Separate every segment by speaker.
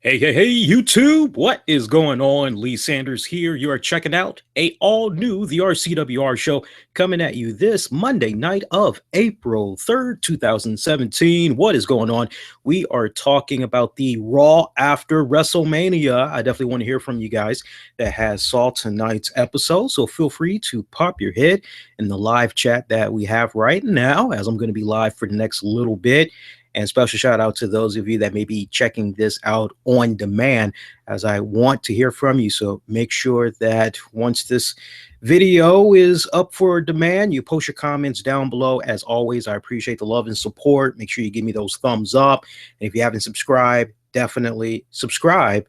Speaker 1: Hey, YouTube, what is going on? Lee Sanders here. You are checking out a all-new The RCWR show coming at you this Monday night of April 3rd, 2017. What is going on? We are talking about the Raw after WrestleMania. I definitely want to hear from you guys that has saw tonight's episode, so feel free to pop your head in the live chat that we have right now, as I'm going to be live for the next little bit. And special shout out to those of you that may be checking this out on demand, as I want to hear from you. So make sure that once this video is up for demand, you post your comments down below. As always, I appreciate the love and support. Make sure you give me those thumbs up. And if you haven't subscribed, definitely subscribe.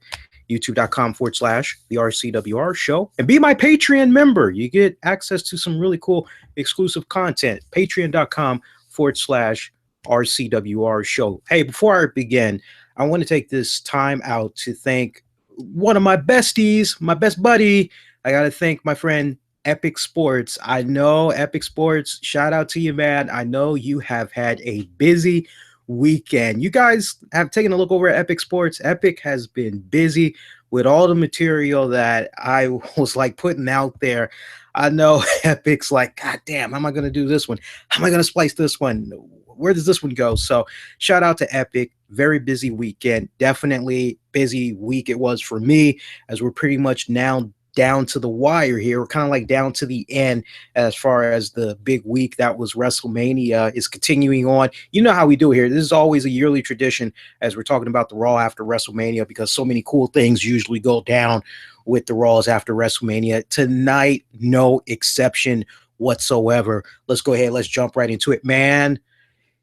Speaker 1: YouTube.com/the RCWR show, and be my Patreon member. You get access to some really cool exclusive content. Patreon.com/RCWR show. Hey, before I begin, I want to take this time out to thank one of my besties, my best buddy. I got to thank my friend Epic Sports. I know Epic Sports, shout out to you, man. I know you have had a busy weekend. You guys have taken a look over at Epic Sports. Epic has been busy with all the material that I was like putting out there. I know Epic's like, God damn, how am I going to do this one? How am I going to splice this one? Where does this one go? So shout out to Epic. Very busy weekend. Definitely busy week it was for me, as we're pretty much now down to the wire here. We're kind of like down to the end as far as the big week that was WrestleMania is continuing on. You know how we do here. This is always a yearly tradition as we're talking about the Raw after WrestleMania, because so many cool things usually go down with the Raws after WrestleMania. Tonight, no exception whatsoever. Let's go ahead. Let's jump right into it, man.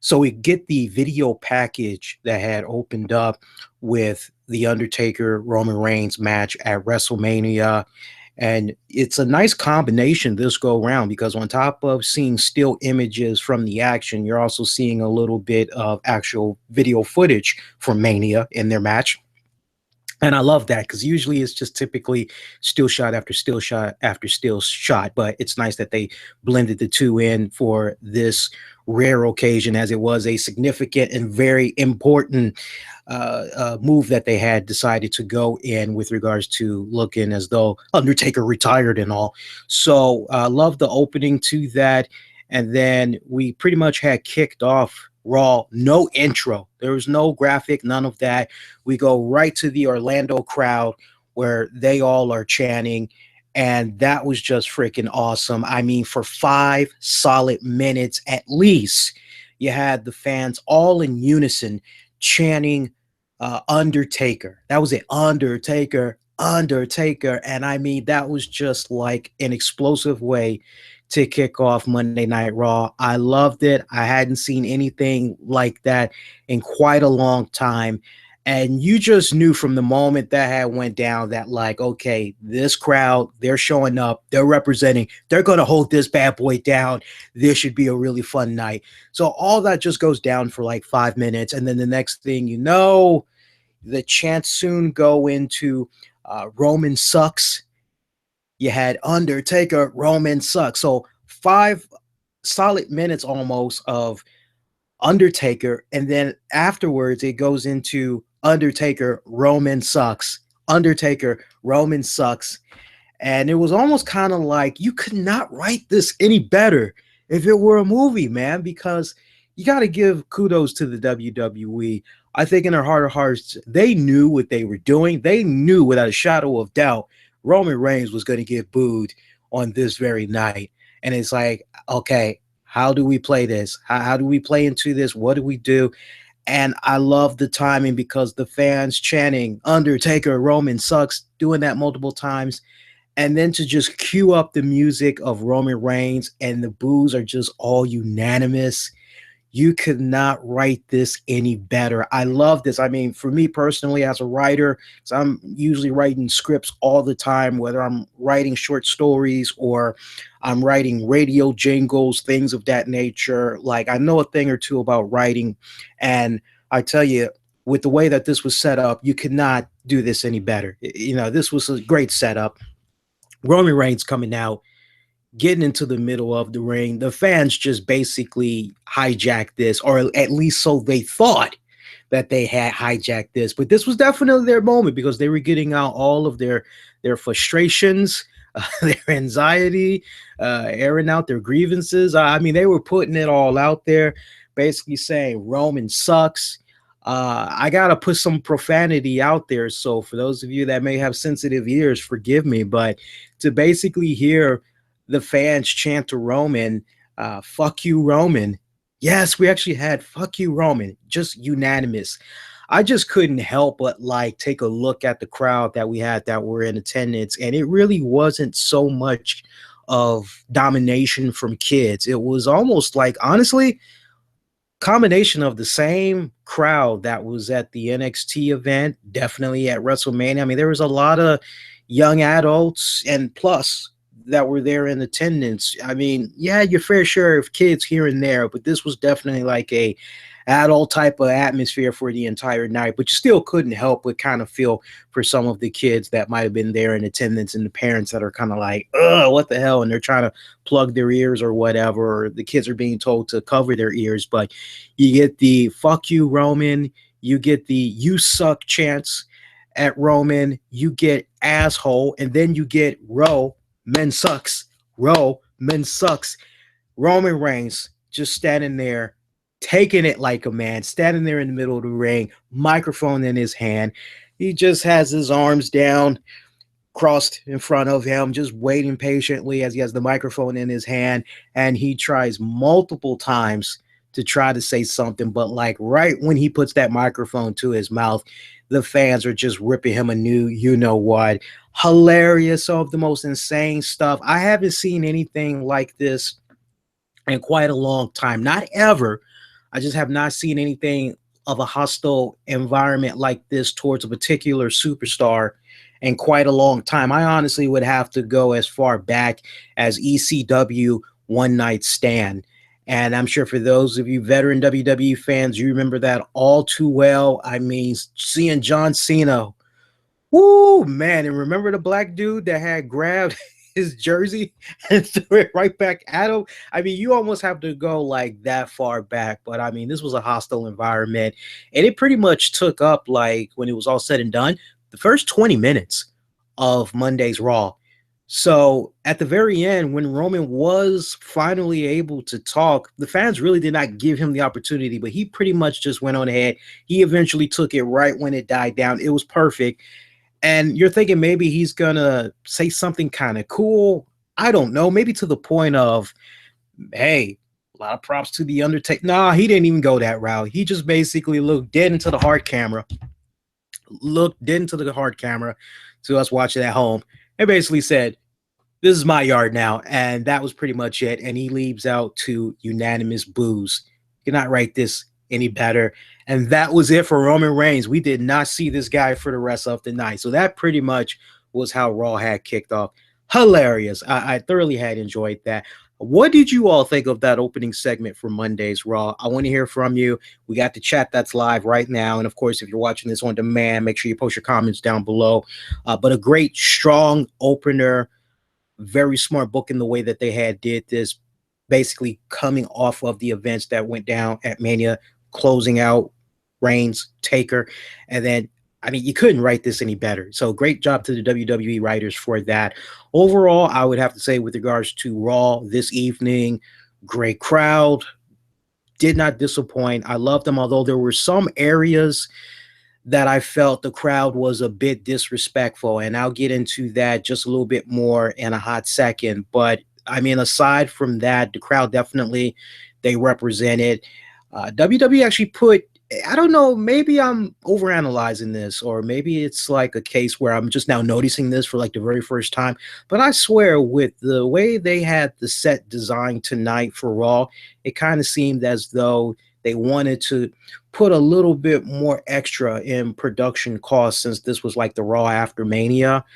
Speaker 1: So we get the video package that had opened up with the Undertaker Roman Reigns match at WrestleMania. And it's a nice combination this go around, because on top of seeing still images from the action, you're also seeing a little bit of actual video footage from Mania in their match. And I love that, because usually it's just typically still shot after still shot after still shot. But it's nice that they blended the two in for this rare occasion, as it was a significant and very important move that they had decided to go in with regards to looking as though Undertaker retired and all. So love the opening to that. And then we pretty much had kicked off Raw, no intro. There was no graphic, none of that. We go right to the Orlando crowd where they all are chanting, and that was just freaking awesome. I mean, for 5 solid minutes at least, you had the fans all in unison chanting Undertaker. That was it, Undertaker, Undertaker. And I mean, that was just like an explosive way to kick off Monday Night Raw. I loved it. I hadn't seen anything like that in quite a long time. And you just knew from the moment that had went down that, like, okay, this crowd, they're showing up, they're representing, they're going to hold this bad boy down. This should be a really fun night. So all that just goes down for like 5 minutes. And then the next thing you know, the chants soon go into Roman sucks. You had Undertaker, Roman sucks. So 5 solid minutes almost of Undertaker. And then afterwards, it goes into Undertaker, Roman sucks. Undertaker, Roman sucks. And it was almost kind of like you could not write this any better if it were a movie, man, because you got to give kudos to the WWE. I think in their heart of hearts, they knew what they were doing. They knew without a shadow of doubt Roman Reigns was going to get booed on this very night. And it's like, okay, how do we play this? How do we play into this? What do we do? And I love the timing, because the fans chanting Undertaker, Roman sucks, doing that multiple times. And then to just cue up the music of Roman Reigns, and the boos are just all unanimous. You could not write this any better. I love this. I mean, for me personally, as a writer, so I'm usually writing scripts all the time, whether I'm writing short stories or I'm writing radio jingles, things of that nature. Like, I know a thing or two about writing. And I tell you, with the way that this was set up, you could not do this any better. You know, this was a great setup. Roman Reigns coming out, getting into the middle of the ring. The fans just basically hijacked this, or at least so they thought. that they had hijacked this, but this was definitely their moment because they were getting out all of their frustrations, their anxiety, airing out their grievances. I mean, they were putting it all out there, basically saying Roman sucks. I gotta put some profanity out there. So for those of you that may have sensitive ears, forgive me. But to basically hear the fans chant to Roman, "Fuck you, Roman." Yes, we actually had "Fuck you, Roman," just unanimous. I just couldn't help but like take a look at the crowd that we had that were in attendance, and it really wasn't so much of domination from kids. It was almost like, honestly, combination of the same crowd that was at the NXT event, definitely at WrestleMania. I mean, there was a lot of young adults and plus that were there in attendance. I mean, yeah, your fair share of kids here and there, but this was definitely like a adult type of atmosphere for the entire night. But you still couldn't help but kind of feel for some of the kids that might have been there in attendance and the parents that are kind of like, what the hell? And they're trying to plug their ears or whatever, or the kids are being told to cover their ears. But you get the "fuck you, Roman," you get the "you suck" chants at Roman, you get "asshole," and then you get "Row men sucks," "Row men sucks." Roman Reigns just standing there, taking it like a man, standing there in the middle of the ring, microphone in his hand. He just has his arms down, crossed in front of him, just waiting patiently as he has the microphone in his hand. And he tries multiple times to try to say something, but like right when he puts that microphone to his mouth, the fans are just ripping him a new, you know what, hilarious, of the most insane stuff. I haven't seen anything like this in quite a long time. Not ever. I just have not seen anything of a hostile environment like this towards a particular superstar in quite a long time. I honestly would have to go as far back as ECW One Night Stand. And I'm sure for those of you veteran WWE fans, you remember that all too well. I mean, seeing John Cena, woo, man. And remember the black dude that had grabbed his jersey and threw it right back at him? I mean, you almost have to go like that far back. But I mean, this was a hostile environment. And it pretty much took up, like, when it was all said and done, the first 20 minutes of Monday's Raw. So at the very end, when Roman was finally able to talk, the fans really did not give him the opportunity, but he pretty much just went on ahead. He eventually took it right when it died down. It was perfect. And you're thinking maybe he's gonna say something kind of cool. I don't know, maybe to the point of, hey, a lot of props to the Undertaker. Nah, he didn't even go that route. He just basically looked dead into the hard camera, to us watching at home, and basically said, "This is my yard now," and that was pretty much it. And he leaves out to unanimous boos. You cannot write this any better. And that was it for Roman Reigns. We did not see this guy for the rest of the night. So that pretty much was how Raw had kicked off. Hilarious. I thoroughly had enjoyed that. What did you all think of that opening segment for Monday's Raw? I want to hear from you. We got the chat that's live right now. And of course, if you're watching this on demand, make sure you post your comments down below. But a great, strong opener, very smart book in the way that they had did this, basically coming off of the events that went down at Mania, closing out Reigns, Taker, and then, I mean, you couldn't write this any better. So great job to the WWE writers for that. Overall, I would have to say with regards to Raw this evening, great crowd, did not disappoint. I loved them, although there were some areas that I felt the crowd was a bit disrespectful, and I'll get into that just a little bit more in a hot second. But I mean, aside from that, the crowd definitely, they represented. WWE actually put, I don't know, maybe I'm overanalyzing this, or maybe it's like a case where I'm just now noticing this for like the very first time. But I swear, with the way they had the set designed tonight for Raw, it kind of seemed as though they wanted to put a little bit more extra in production costs, since this was like the Raw after Mania.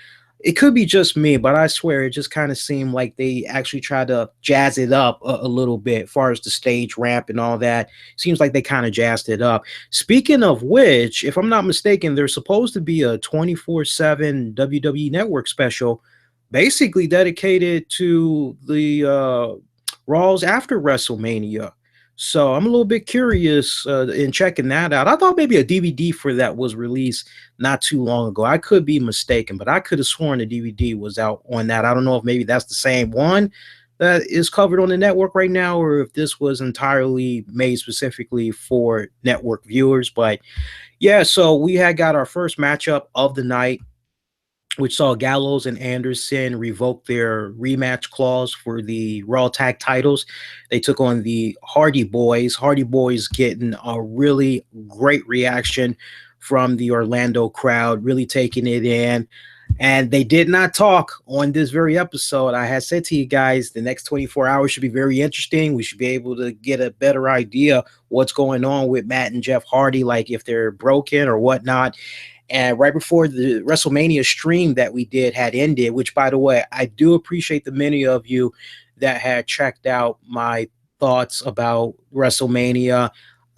Speaker 1: It could be just me, but I swear it just kind of seemed like they actually tried to jazz it up a little bit as far as the stage ramp and all that. Seems like they kind of jazzed it up. Speaking of which, if I'm not mistaken, there's supposed to be a 24/7 WWE Network special basically dedicated to the Raws after WrestleMania. So I'm a little bit curious in checking that out. I thought maybe a DVD for that was released not too long ago. I could be mistaken, but I could have sworn the DVD was out on that. I don't know if maybe that's the same one that is covered on the network right now, or if this was entirely made specifically for network viewers. But yeah, so we had got our first matchup of the night, which saw Gallows and Anderson revoke their rematch clause for the Raw Tag titles. They took on the Hardy Boys. Hardy Boys getting a really great reaction from the Orlando crowd, really taking it in. And they did not talk on this very episode. I had said to you guys the next 24 hours should be very interesting. We should be able to get a better idea what's going on with Matt and Jeff Hardy, like if they're broken or whatnot. And right before the WrestleMania stream that we did had ended, which, by the way, I do appreciate the many of you that had checked out my thoughts about WrestleMania.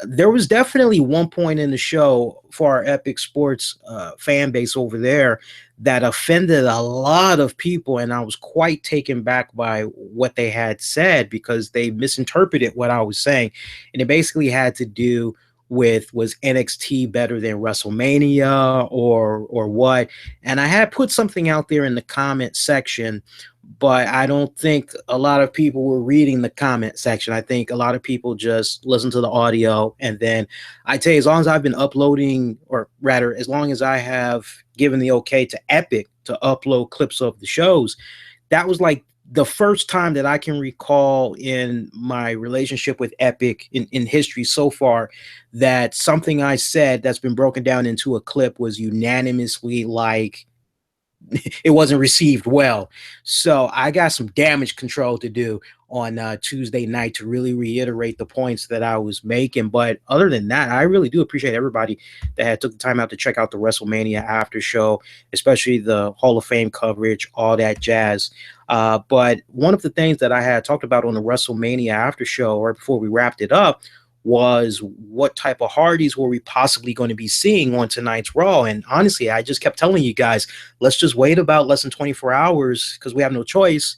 Speaker 1: There was definitely one point in the show for our Epic Sports fan base over there that offended a lot of people, and I was quite taken back by what they had said because they misinterpreted what I was saying, and it basically had to do with was NXT better than WrestleMania or what? And I had put something out there in the comment section, but I don't think a lot of people were reading the comment section. I think a lot of people just listen to the audio. And then I tell you, as long as I've been uploading, or rather, as long as I have given the okay to Epic to upload clips of the shows, that was like the first time that I can recall in my relationship with Epic in history so far that something I said that's been broken down into a clip was unanimously like it wasn't received well. So I got some damage control to do on Tuesday night to really reiterate the points that I was making. But other than that, I really do appreciate everybody that had took the time out to check out the WrestleMania after show, especially the Hall of Fame coverage, all that jazz. But one of the things that I had talked about on the WrestleMania after show, right before we wrapped it up, was what type of Hardys were we possibly going to be seeing on tonight's Raw. And honestly, I just kept telling you guys, let's just wait about less than 24 hours because we have no choice.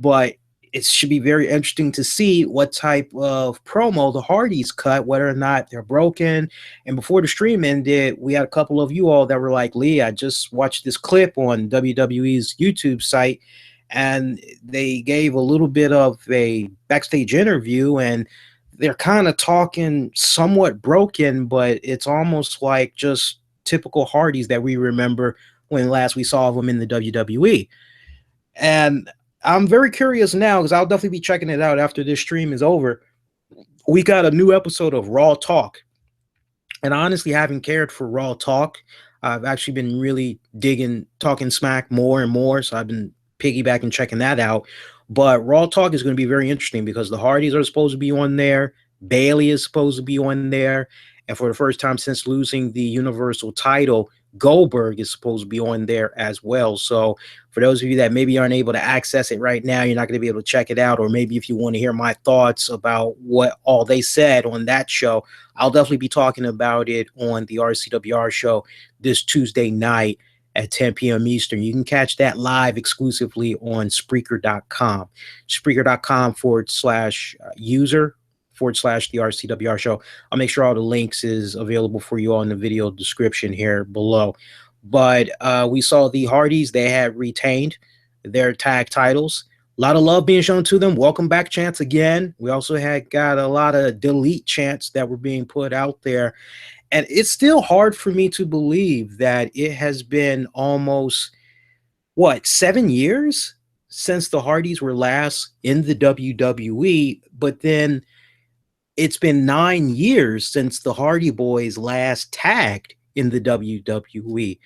Speaker 1: But it should be very interesting to see what type of promo the Hardys cut, whether or not they're broken. And before the stream ended, we had a couple of you all that were like, Lee, I just watched this clip on WWE's YouTube site, and they gave a little bit of a backstage interview, and they're kind of talking somewhat broken, but it's almost like just typical Hardys that we remember when last we saw them in the WWE. And I'm very curious now because I'll definitely be checking it out after this stream is over. We got a new episode of Raw Talk. And I honestly haven't cared for Raw Talk. I've actually been really digging Talking Smack more and more. So I've been piggybacking, checking that out. But Raw Talk is going to be very interesting because the Hardys are supposed to be on there. Bailey is supposed to be on there. And for the first time since losing the Universal title, Goldberg is supposed to be on there as well. So for those of you that maybe aren't able to access it right now, you're not going to be able to check it out. Or maybe if you want to hear my thoughts about what all they said on that show, I'll definitely be talking about it on the RCWR show this Tuesday night at 10 p.m. Eastern. You can catch that live exclusively on Spreaker.com. Spreaker.com/user / the RCWR show. I'll make sure all the links is available for you all in the video description here below. But we saw the Hardys. They had retained their tag titles. A lot of love being shown to them. Welcome back chants again. We also had got a lot of delete chants that were being put out there. And it's still hard for me to believe that it has been almost, 7 years since the Hardys were last in the WWE. But then it's been 9 years since the Hardy Boys last tagged in the WWE.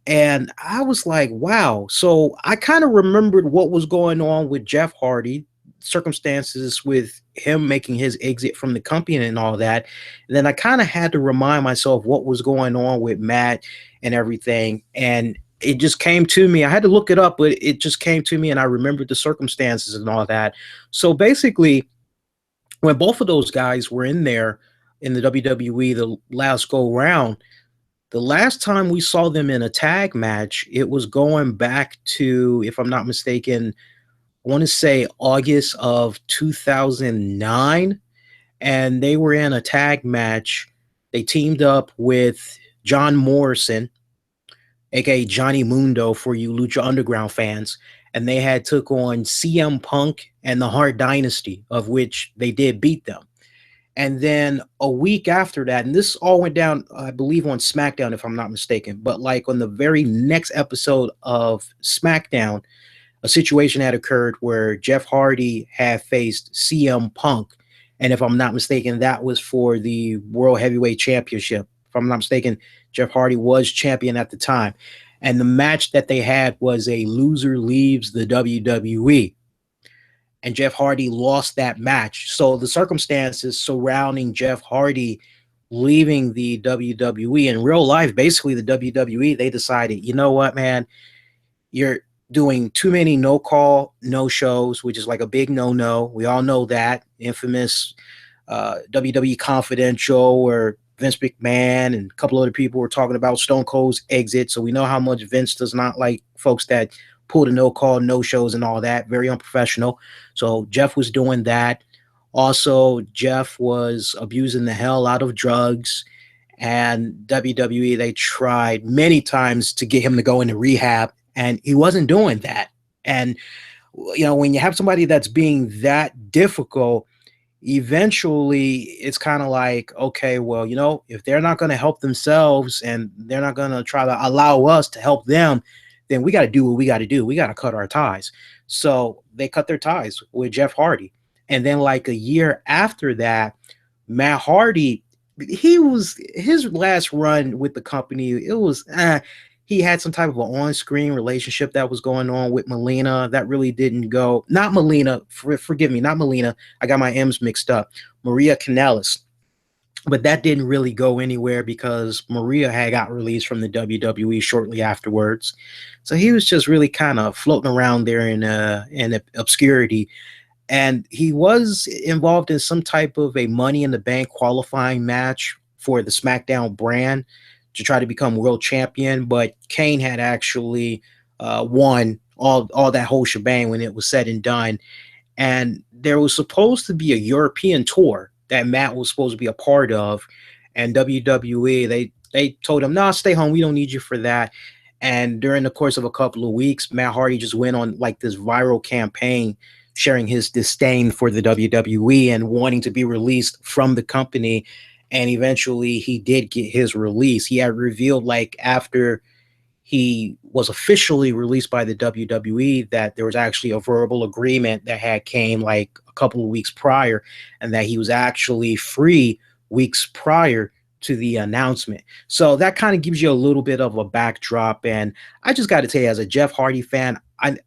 Speaker 1: And I was like, wow. So I kind of remembered what was going on with Jeff Hardy, circumstances with him making his exit from the company and all that. And then I kind of had to remind myself what was going on with Matt and everything. And it just came to me. I had to look it up, but it just came to me and I remembered the circumstances and all that. So basically, when both of those guys were in there in the WWE the last go round, the last time we saw them in a tag match, it was going back to, if I'm not mistaken, I want to say August of 2009. and they were in a tag match. They teamed up with John Morrison, aka Johnny Mundo for you Lucha Underground fans, and they had took on CM Punk and the Hart Dynasty, of which they did beat them. And then a week after that, and this all went down, I believe, on SmackDown, if I'm not mistaken, but like on the very next episode of SmackDown, a situation had occurred where Jeff Hardy had faced CM Punk. And if I'm not mistaken, that was for the World Heavyweight Championship. If I'm not mistaken, Jeff Hardy was champion at the time. And the match that they had was a loser leaves the WWE. And Jeff Hardy lost that match. So the circumstances surrounding Jeff Hardy leaving the WWE in real life, basically the WWE, they decided, you know what, man, you're doing too many no call, no shows, which is like a big no no. We all know that infamous WWE Confidential, where Vince McMahon and a couple other people were talking about Stone Cold's exit. So we know how much Vince does not like folks that pull the no call, no shows and all that. Very unprofessional. So Jeff was doing that. Also, Jeff was abusing the hell out of drugs. And WWE, they tried many times to get him to go into rehab, and he wasn't doing that. And, you know, when you have somebody that's being that difficult, eventually it's kind of like, okay, well, you know, if they're not going to help themselves and they're not going to try to allow us to help them, then we got to do what we got to do. We got to cut our ties. So they cut their ties with Jeff Hardy. And then like a year after that, Matt Hardy, his last run with the company, it was he had some type of an on-screen relationship that was going on with Melina that really didn't go. Not Melina, forgive me, not Melina. I got my M's mixed up. Maria Kanellis. But that didn't really go anywhere because Maria had got released from the WWE shortly afterwards. So he was just really kind of floating around there in obscurity. And he was involved in some type of a Money in the Bank qualifying match for the SmackDown brand to try to become world champion. But Kane had actually won all that whole shebang when it was said and done. And there was supposed to be a European tour that Matt was supposed to be a part of. And WWE, they told him, no, stay home. We don't need you for that. And during the course of a couple of weeks, Matt Hardy just went on like this viral campaign sharing his disdain for the WWE and wanting to be released from the company. And eventually he did get his release. He had revealed, like, after he was officially released by the WWE, that there was actually a verbal agreement that had came like a couple of weeks prior, and that he was actually free weeks prior to the announcement. So that kind of gives you a little bit of a backdrop. And I just got to tell you, as a Jeff Hardy fan,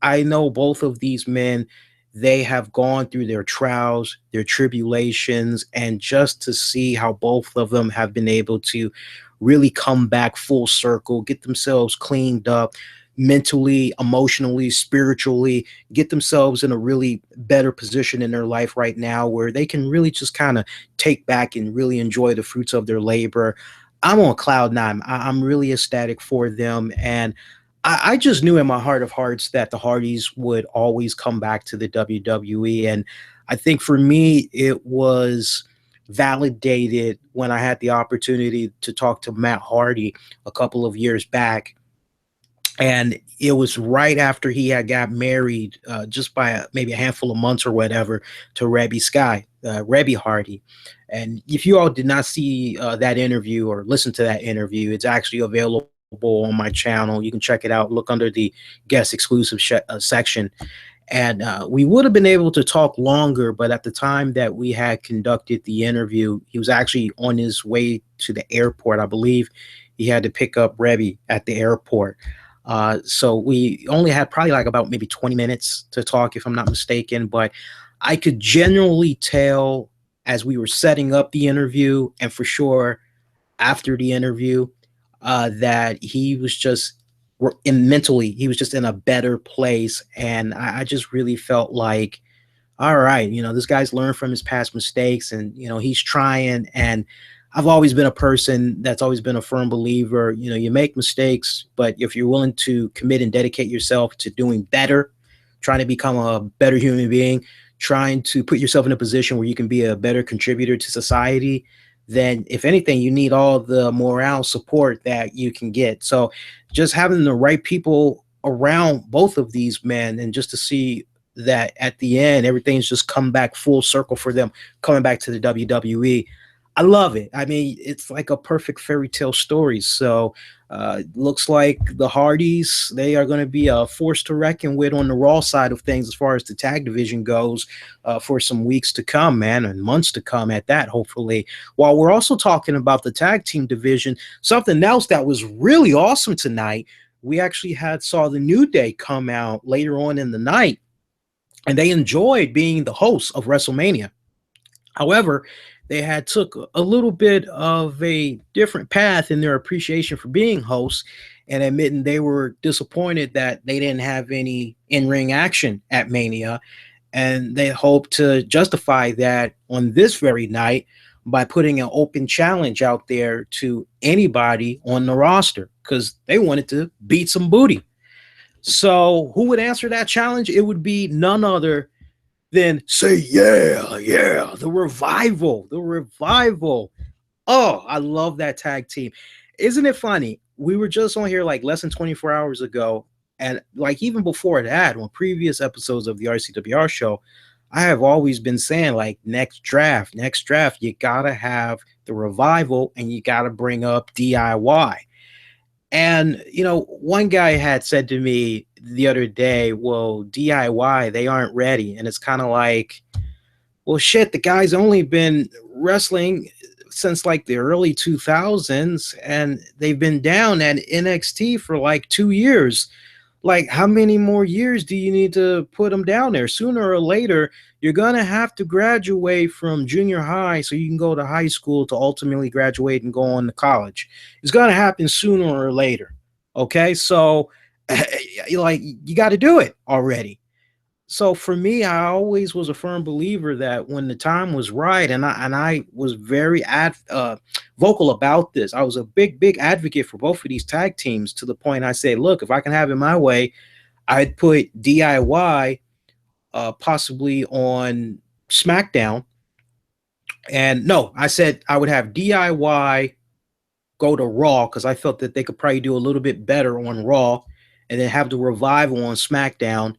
Speaker 1: I know both of these men, they have gone through their trials, their tribulations, and just to see how both of them have been able to really come back full circle, get themselves cleaned up mentally, emotionally, spiritually, get themselves in a really better position in their life right now where they can really just kind of take back and really enjoy the fruits of their labor. I'm on cloud nine. I'm really ecstatic for them. And I just knew in my heart of hearts that the Hardys would always come back to the WWE. And I think for me, it was validated when I had the opportunity to talk to Matt Hardy a couple of years back. And it was right after he had got married, just by maybe a handful of months or whatever, to Rebby Sky, Rebby Hardy. And if you all did not see that interview or listen to that interview, it's actually available on my channel. You can check it out. Look under the guest exclusive section. And we would have been able to talk longer, but at the time that we had conducted the interview, he was actually on his way to the airport. I believe he had to pick up Rebby at the airport. So we only had probably like about maybe 20 minutes to talk, if I'm not mistaken. But I could generally tell as we were setting up the interview, and for sure after the interview, that he was just mentally, he was just in a better place. And I just really felt like, all right, you know, this guy's learned from his past mistakes, and, you know, he's trying. And I've always been a person that's always been a firm believer, you know, you make mistakes, but if you're willing to commit and dedicate yourself to doing better, trying to become a better human being, trying to put yourself in a position where you can be a better contributor to society, then if anything, you need all the morale support that you can get. So just having the right people around both of these men, and just to see that at the end everything's just come back full circle for them coming back to the WWE. I love it. I mean, it's like a perfect fairy tale story. So looks like the Hardys, they are going to be a force to reckon with on the Raw side of things as far as the tag division goes for some weeks to come, man, and months to come at that, hopefully. While we're also talking about the tag team division, something else that was really awesome tonight, we actually saw the New Day come out later on in the night, and they enjoyed being the hosts of WrestleMania. However, they had took a little bit of a different path in their appreciation for being hosts, and admitting they were disappointed that they didn't have any in-ring action at Mania, and they hope to justify that on this very night by putting an open challenge out there to anybody on the roster, because they wanted to beat some booty. So who would answer that challenge? It would be none other than Say Yeah, yeah, the Revival, the Revival. Oh, I love that tag team. Isn't it funny? We were just on here like less than 24 hours ago, and like even before that, on previous episodes of the RCWR show, I have always been saying, like, next draft, you gotta have the Revival, and you gotta bring up DIY. And, one guy had said to me the other day, well, DIY, they aren't ready. And it's kind of like, well, shit, the guy's only been wrestling since like the early 2000s, and they've been down at NXT for like 2 years. Like, how many more years do you need to put them down there? Sooner or later, you're going to have to graduate from junior high so you can go to high school to ultimately graduate and go on to college. It's going to happen sooner or later. Okay, so like, you got to do it already. So for me, I always was a firm believer that when the time was right, and I was very vocal about this. I was a big advocate for both of these tag teams, to the point I said, look, if I can have it my way, I'd put DIY possibly on SmackDown. And no, I said I would have DIY go to Raw, because I felt that they could probably do a little bit better on Raw, and then have the Revival on SmackDown.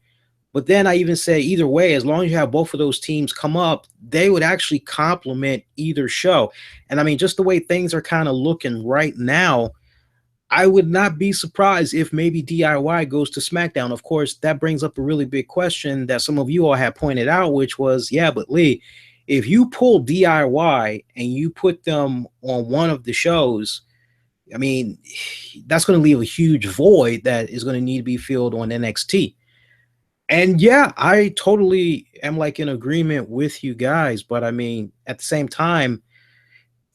Speaker 1: But then I even said, either way, as long as you have both of those teams come up, they would actually complement either show. And I mean, just the way things are kind of looking right now, I would not be surprised if maybe DIY goes to SmackDown. Of course, that brings up a really big question that some of you all have pointed out, which was, yeah, but Lee, if you pull DIY and you put them on one of the shows, I mean, that's going to leave a huge void that is going to need to be filled on NXT. And yeah, I totally am like in agreement with you guys, but I mean, at the same time,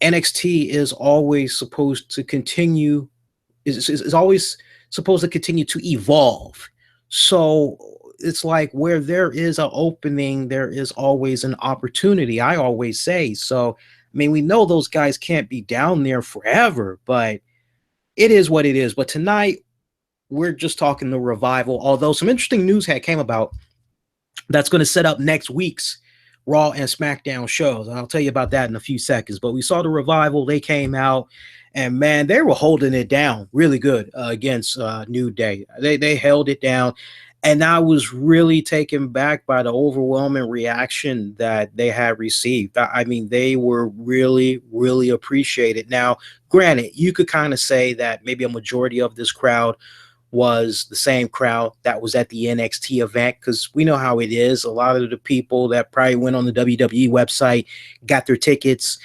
Speaker 1: NXT is always supposed to continue, is always supposed to continue to evolve. So it's like, where there is an opening, there is always an opportunity, I always say. So, I mean, we know those guys can't be down there forever, but it is what it is. But tonight, we're just talking the Revival, although some interesting news came about that's going to set up next week's Raw and SmackDown shows. And I'll tell you about that in a few seconds. But we saw the Revival. They came out, and man, they were holding it down really good against New Day. They held it down. And I was really taken back by the overwhelming reaction that they had received. I mean, they were really, really appreciated. Now, granted, you could kind of say that maybe a majority of this crowd was the same crowd that was at the NXT event, because we know how it is. A lot of the people that probably went on the WWE website, got their tickets,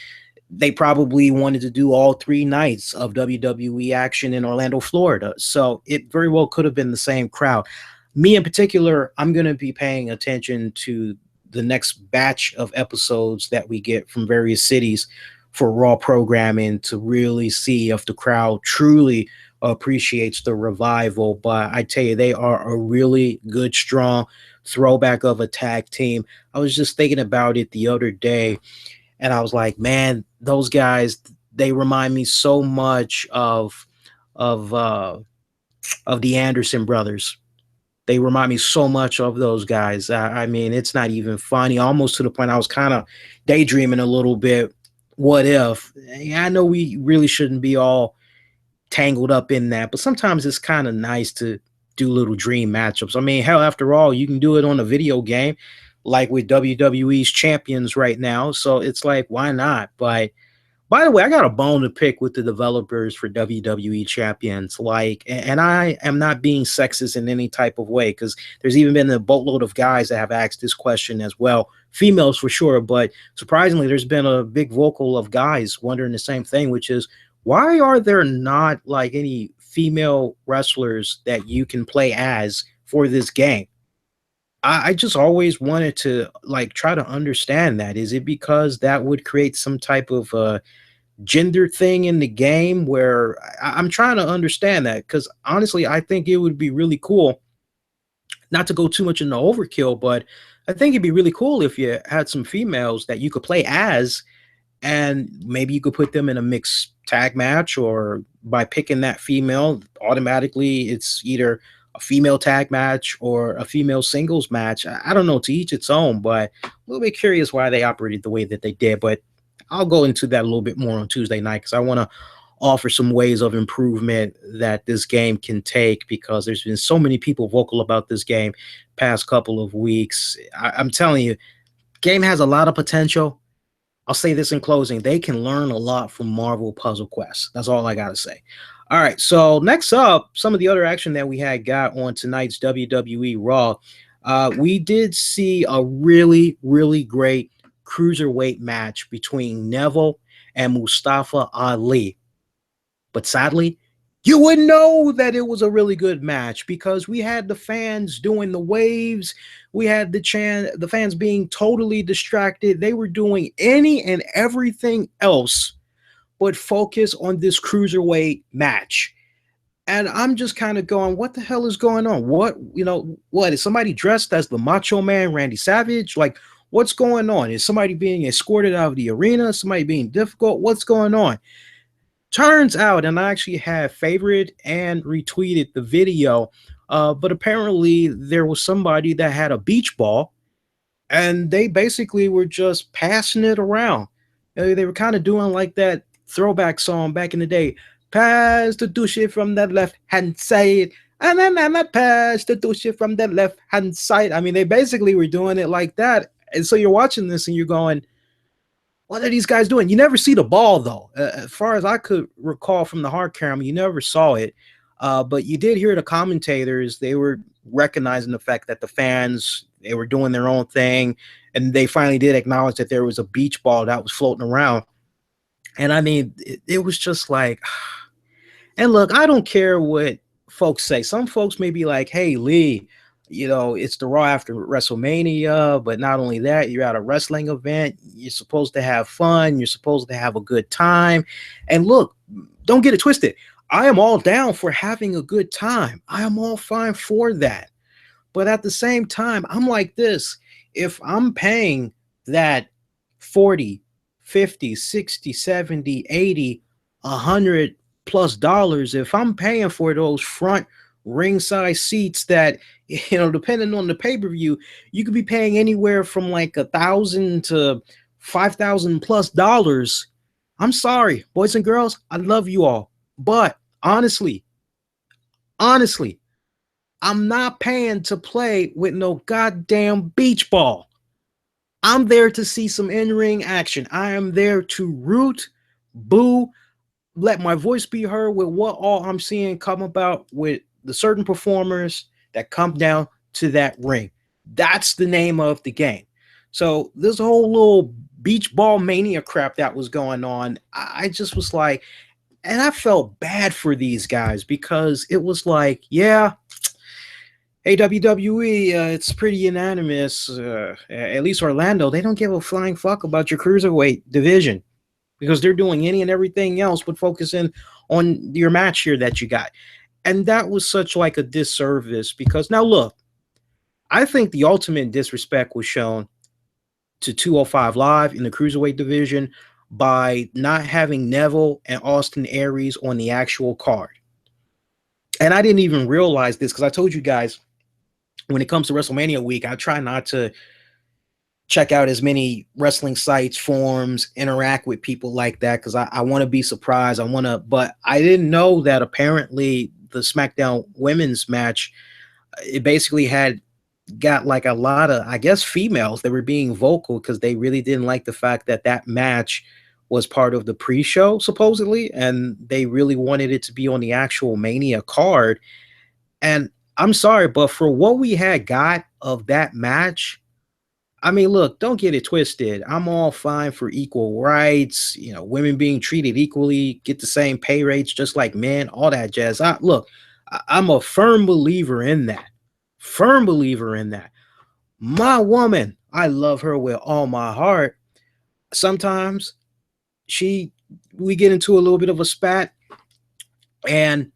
Speaker 1: they probably wanted to do all 3 nights of WWE action in Orlando, Florida. So it very well could have been the same crowd. Me in particular, I'm going to be paying attention to the next batch of episodes that we get from various cities for Raw programming, to really see if the crowd truly appreciates the Revival. But I tell you, they are a really good, strong throwback of a tag team. I was just thinking about it the other day, and I was like, man, those guys, they remind me so much of the Anderson brothers. They remind me so much of those guys. I mean, it's not even funny. Almost to the point I was kind of daydreaming a little bit. What if? Yeah, I know we really shouldn't be all tangled up in that, but sometimes it's kind of nice to do little dream matchups. I mean, hell, after all, you can do it on a video game, like with WWE's champions right now. So it's like, why not? But by the way, I got a bone to pick with the developers for WWE Champions. Like, and I am not being sexist in any type of way, because there's even been a boatload of guys that have asked this question as well, females for sure. But surprisingly, there's been a big vocal of guys wondering the same thing, which is, why are there not like any female wrestlers that you can play as for this game? I just always wanted to like try to understand that. Is it because that would create some type of gender thing in the game where I'm trying to understand that? Because honestly, I think it would be really cool, not to go too much into overkill, but I think it'd be really cool if you had some females that you could play as, and maybe you could put them in a mixed tag match, or by picking that female, automatically it's either a female tag match or a female singles match. I don't know, to each its own, but a little bit curious why they operated the way that they did. But I'll go into that a little bit more on Tuesday night, because I want to offer some ways of improvement that this game can take, because there's been so many people vocal about this game past couple of weeks. I'm telling you, game has a lot of potential. I'll say this in closing: they can learn a lot from Marvel Puzzle Quest. That's all I gotta say. All right, so next up, some of the other action that we had got on tonight's WWE Raw. We did see a really, really great cruiserweight match between Neville and Mustafa Ali. But sadly, you wouldn't know that it was a really good match, because we had the fans doing the waves. We had the fans being totally distracted. They were doing any and everything else but focus on this cruiserweight match. And I'm just kind of going, what the hell is going on? What is somebody dressed as the Macho Man, Randy Savage? Like, what's going on? Is somebody being escorted out of the arena? Somebody being difficult? What's going on? Turns out, and I actually have favorited and retweeted the video, but apparently there was somebody that had a beach ball, and they basically were just passing it around. They were kind of doing like that throwback song back in the day: pass the douche from the left hand side, and then I pass the douche from the left hand side. I mean, they basically were doing it like that. And so you're watching this and you're going, what are these guys doing? You never see the ball, though. As far as I could recall from the hard camera, you never saw it. But you did hear the commentators. They were recognizing the fact that the fans, they were doing their own thing. And they finally did acknowledge that there was a beach ball that was floating around. And I mean, it was just like, and look, I don't care what folks say. Some folks may be like, hey, Lee, it's the Raw after WrestleMania, but not only that, you're at a wrestling event. You're supposed to have fun. You're supposed to have a good time. And look, don't get it twisted. I am all down for having a good time. I am all fine for that. But at the same time, I'm like this. If I'm paying that 40, 50, 60, 70, 80, $100+ if I'm paying for those front ringside seats that, depending on the pay-per-view, you could be paying anywhere from like $1,000 to $5,000+. I'm sorry, boys and girls, I love you all, but honestly, I'm not paying to play with no goddamn beach ball. I'm there to see some in-ring action. I am there to root, boo, let my voice be heard with what all I'm seeing come about with the certain performers that come down to that ring. That's the name of the game. So this whole little BeachBallMania crap that was going on, I just was like, and I felt bad for these guys, because it was like, yeah, hey, WWE, it's pretty unanimous. At least Orlando, they don't give a flying fuck about your cruiserweight division, because they're doing any and everything else but focusing on your match here that you got. And that was such like a disservice, because now look, I think the ultimate disrespect was shown to 205 Live in the cruiserweight division by not having Neville and Austin Aries on the actual card. And I didn't even realize this, because I told you guys when it comes to WrestleMania week, I try not to check out as many wrestling sites, forums, interact with people like that because I want to be surprised. But I didn't know that apparently the SmackDown women's match, it basically had got like a lot of, I guess, females that were being vocal because they really didn't like the fact that that match was part of the pre-show supposedly, and they really wanted it to be on the actual Mania card. And I'm sorry, but for what we had got of that match, I mean, look, don't get it twisted. I'm all fine for equal rights, women being treated equally, get the same pay rates just like men, all that jazz. I'm a firm believer in that. Firm believer in that. My woman, I love her with all my heart. Sometimes we get into a little bit of a spat and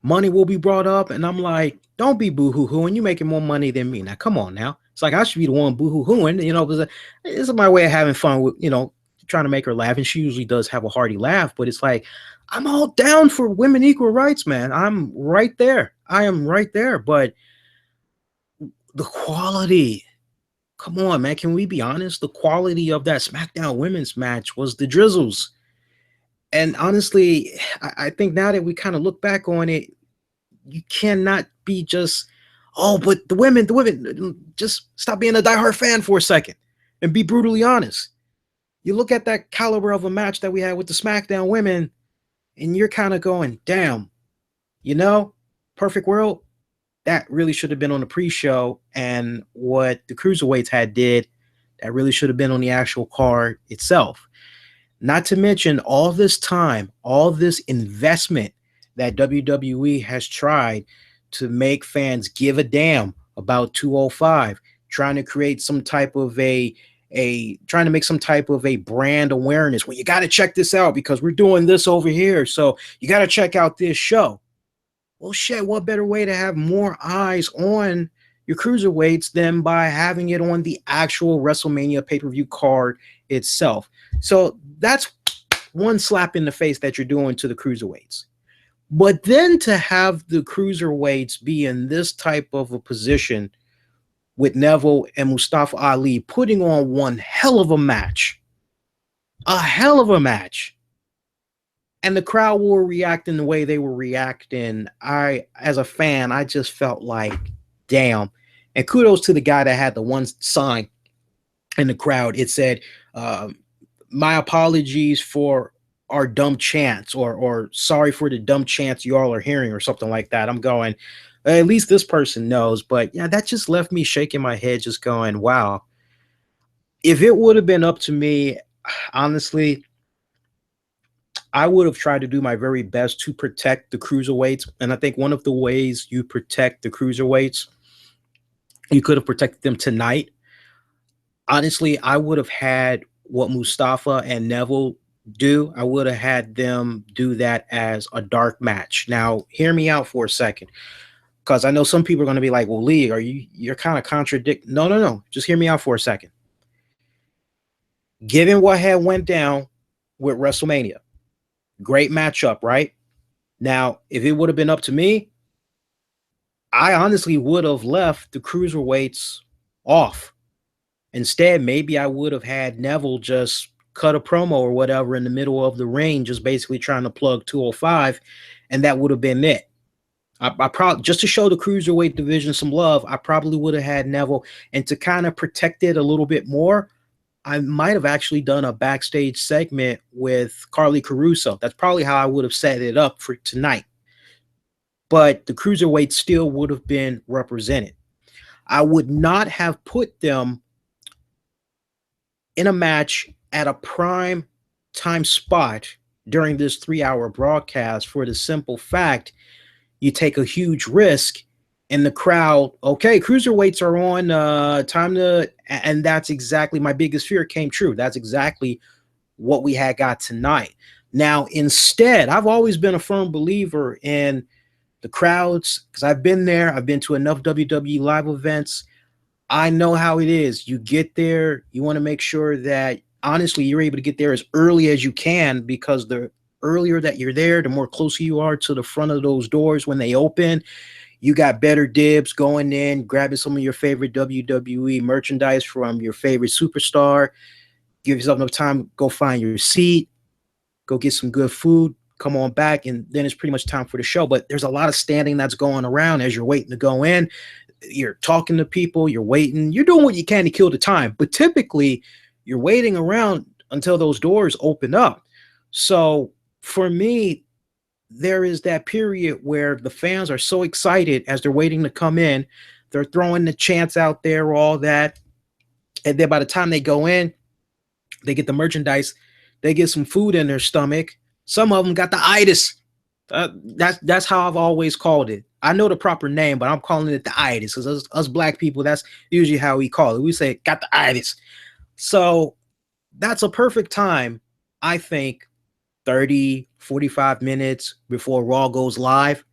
Speaker 1: money will be brought up, and I'm like, don't be boo-hoo-hooing. You're making more money than me. Now, come on now. It's like I should be the one boo-hoo-hooing, because this is my way of having fun with, trying to make her laugh, and she usually does have a hearty laugh, but it's like, I'm all down for women equal rights, man. I'm right there. I am right there, but the quality, come on, man. Can we be honest? The quality of that SmackDown women's match was the drizzles. And honestly, I think now that we kind of look back on it, you cannot be just, oh, but the women, just stop being a diehard fan for a second and be brutally honest. You look at that caliber of a match that we had with the SmackDown women, and you're kind of going, damn, perfect world, that really should have been on the pre-show, and what the Cruiserweights had did, that really should have been on the actual card itself. Not to mention all this time, all this investment that WWE has tried to make fans give a damn about 205, trying to create some type of trying to make some type of a brand awareness. Well, you got to check this out because we're doing this over here. So you got to check out this show. Well, shit, what better way to have more eyes on your cruiserweights than by having it on the actual WrestleMania pay-per-view card itself? So that's one slap in the face that you're doing to the cruiserweights. But then to have the cruiserweights be in this type of a position with Neville and Mustafa Ali putting on one hell of a match, and the crowd were reacting the way they were reacting, as a fan, I just felt like, damn. And kudos to the guy that had the one sign in the crowd. It said, my apologies for our dumb chants, or sorry for the dumb chants you all are hearing, or something like that. I'm going, at least this person knows. But yeah, that just left me shaking my head, just going, wow. If it would have been up to me, honestly, I would have tried to do my very best to protect the cruiserweights. And I think one of the ways you protect the cruiserweights, you could have protected them tonight. Honestly, I would have had what Mustafa and Neville do. I would have had them do that as a dark match. Now, hear me out for a second, because I know some people are going to be like, well, Lee, you're kind of contradicting. No. Just hear me out for a second. Given what had went down with WrestleMania, great matchup, right? Now, if it would have been up to me, I honestly would have left the cruiserweights off. Instead, maybe I would have had Neville just cut a promo or whatever in the middle of the ring, just basically trying to plug 205, and that would have been it. I probably, just to show the cruiserweight division some love, I probably would have had Neville, and to kind of protect it a little bit more, I might have actually done a backstage segment with Carly Caruso. That's probably how I would have set it up for tonight. But the cruiserweight still would have been represented. I would not have put them in a match at a prime time spot during this 3-hour broadcast, for the simple fact you take a huge risk in the crowd. Okay, cruiserweights are on, and that's exactly, my biggest fear came true. That's exactly what we had got tonight. Now, instead, I've always been a firm believer in the crowds, because I've been there. I've been to enough WWE live events. I know how it is. You get there, you want to make sure that, honestly, you're able to get there as early as you can, because the earlier that you're there, the more closer you are to the front of those doors when they open. You got better dibs going in, grabbing some of your favorite WWE merchandise from your favorite superstar. Give yourself enough time, go find your seat, go get some good food, come on back, and then it's pretty much time for the show. But there's a lot of standing that's going around as you're waiting to go in. You're talking to people, you're waiting, you're doing what you can to kill the time. But typically, you're waiting around until those doors open up. So for me, there is that period where the fans are so excited as they're waiting to come in. They're throwing the chants out there, all that. And then by the time they go in, they get the merchandise, they get some food in their stomach. Some of them got the itis. That's how I've always called it. I know the proper name, but I'm calling it the itis because us black people, that's usually how we call it. We say got the itis. So that's a perfect time, I think, 30, 45 minutes before Raw goes live.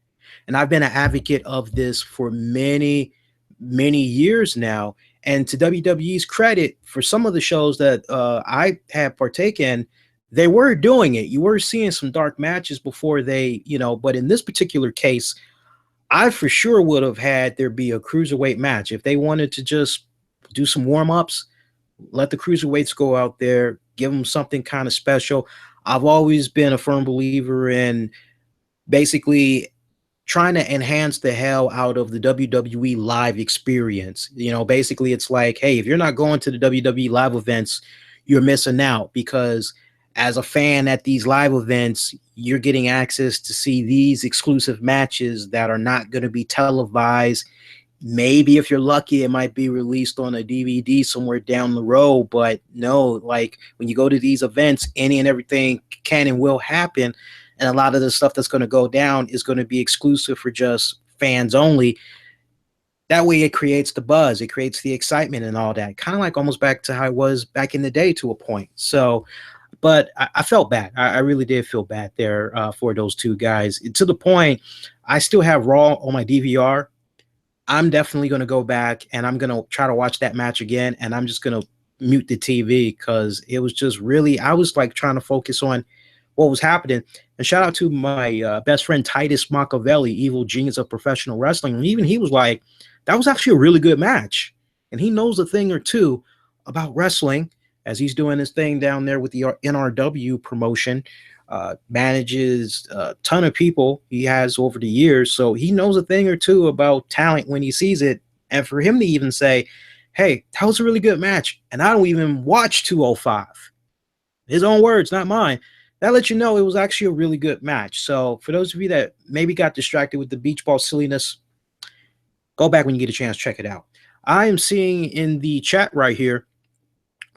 Speaker 1: And I've been an advocate of this for many, many years now. And to WWE's credit, for some of the shows that I have partaken, they were doing it. You were seeing some dark matches before they, but in this particular case, I for sure would have had there be a cruiserweight match. If they wanted to just do some warm-ups, let the cruiserweights go out there, give them something kind of special. I've always been a firm believer in basically trying to enhance the hell out of the WWE live experience. Basically it's like, hey, if you're not going to the WWE live events, you're missing out, because as a fan at these live events, you're getting access to see these exclusive matches that are not going to be televised. Maybe if you're lucky, it might be released on a DVD somewhere down the road. But no, like when you go to these events, any and everything can and will happen. And a lot of the stuff that's going to go down is going to be exclusive for just fans only. That way it creates the buzz, it creates the excitement and all that. Kind of like almost back to how it was back in the day to a point. So, but I felt bad. I really did feel bad there for those two guys. To the point, I still have Raw on my DVR. I'm definitely going to go back and I'm going to try to watch that match again. And I'm just going to mute the TV because it was just really, I was like trying to focus on what was happening. And shout out to my best friend, Titus Machiavelli, evil genius of professional wrestling. And even he was like, that was actually a really good match. And he knows a thing or two about wrestling as he's doing his thing down there with the NRW promotion. Manages a ton of people he has over the years. So he knows a thing or two about talent when he sees it. And for him to even say, hey, that was a really good match, and I don't even watch 205. His own words, not mine. That lets you know it was actually a really good match. So for those of you that maybe got distracted with the beach ball silliness, go back when you get a chance, check it out. I am seeing in the chat right here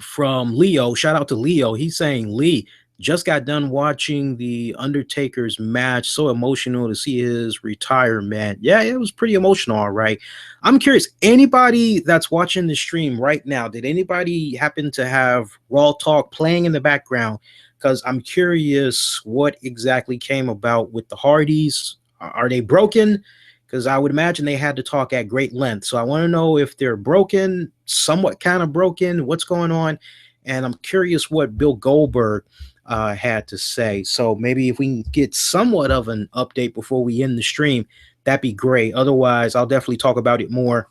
Speaker 1: from Leo, shout out to Leo. He's saying, Lee, just got done watching the Undertaker's match. So emotional to see his retirement. Yeah, it was pretty emotional, all right. I'm curious, anybody that's watching the stream right now, did anybody happen to have Raw Talk playing in the background? Because I'm curious what exactly came about with the Hardys. Are they broken? Because I would imagine they had to talk at great length. So I want to know if they're broken, somewhat kind of broken, what's going on. And I'm curious what Bill Goldberg had to say. So maybe if we can get somewhat of an update before we end the stream, that'd be great. Otherwise, I'll definitely talk about it more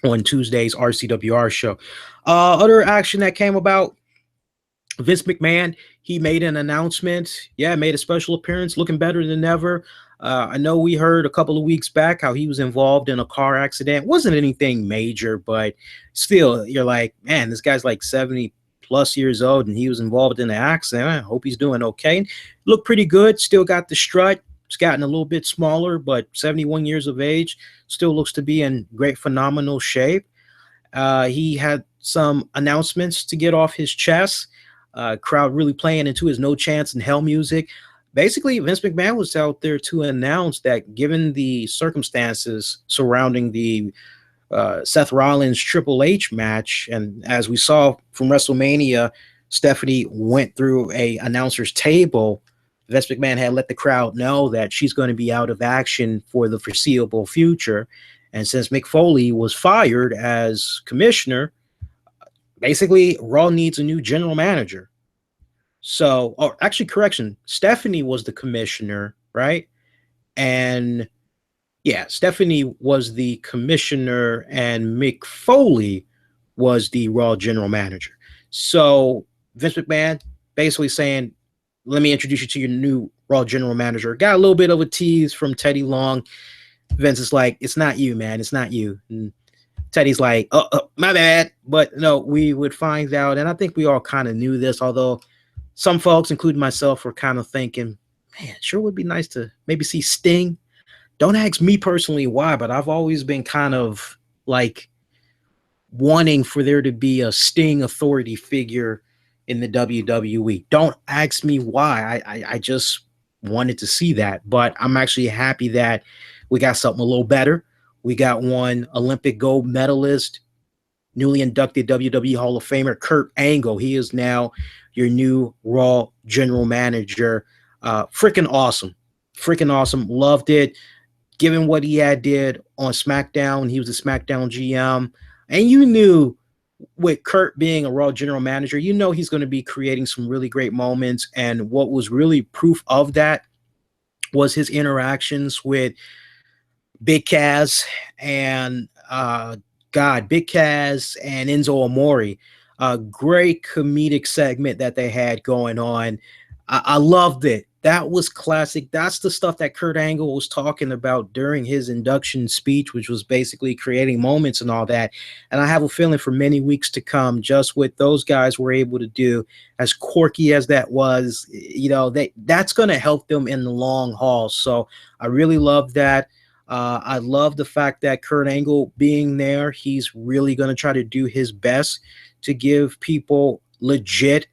Speaker 1: on Tuesday's RCWR show. Other action that came about, Vince McMahon, he made an announcement. Yeah, made a special appearance, looking better than ever. I know we heard a couple of weeks back how he was involved in a car accident. Wasn't anything major, but still, you're like, man, this guy's like 70 plus years old and he was involved in the accident. I hope he's doing okay. Looked pretty good. Still got the strut. It's gotten a little bit smaller, but 71 years of age, still looks to be in great, phenomenal shape. He had some announcements to get off his chest. Crowd really playing into his No Chance in Hell music. Basically, Vince McMahon was out there to announce that given the circumstances surrounding the Seth Rollins Triple H match, and as we saw from WrestleMania, Stephanie went through a announcer's table. Vince McMahon had let the crowd know that she's going to be out of action for the foreseeable future. And since Mick Foley was fired as commissioner, basically Raw needs a new general manager. So, or actually, correction, Stephanie was the commissioner, right? And Yeah, Stephanie was the commissioner and Mick Foley was the Raw general manager. So Vince McMahon basically saying, let me introduce you to your new Raw general manager. Got a little bit of a tease from Teddy Long. Vince is like, it's not you, man. It's not you. And Teddy's like, my bad. But no, we would find out. And I think we all kind of knew this, although some folks, including myself, were kind of thinking, man, sure would be nice to maybe see Sting. Don't ask me personally why, but I've always been kind of like wanting for there to be a Sting authority figure in the WWE. Don't ask me why. I just wanted to see that, but I'm actually happy that we got something a little better. We got one Olympic gold medalist, newly inducted WWE Hall of Famer Kurt Angle. He is now your new Raw general manager. Freaking awesome. Freaking awesome. Loved it. Given what he had did on SmackDown, he was a SmackDown GM. And you knew with Kurt being a Raw general manager, you know he's going to be creating some really great moments. And what was really proof of that was his interactions with Big Cass and Big Cass and Enzo Amore. A great comedic segment that they had going on. I loved it. That was classic. That's the stuff that Kurt Angle was talking about during his induction speech, which was basically creating moments and all that. And I have a feeling for many weeks to come, just what those guys were able to do, as quirky as that was, that's going to help them in the long haul. So I really love that. I love the fact that Kurt Angle being there, he's really going to try to do his best to give people legit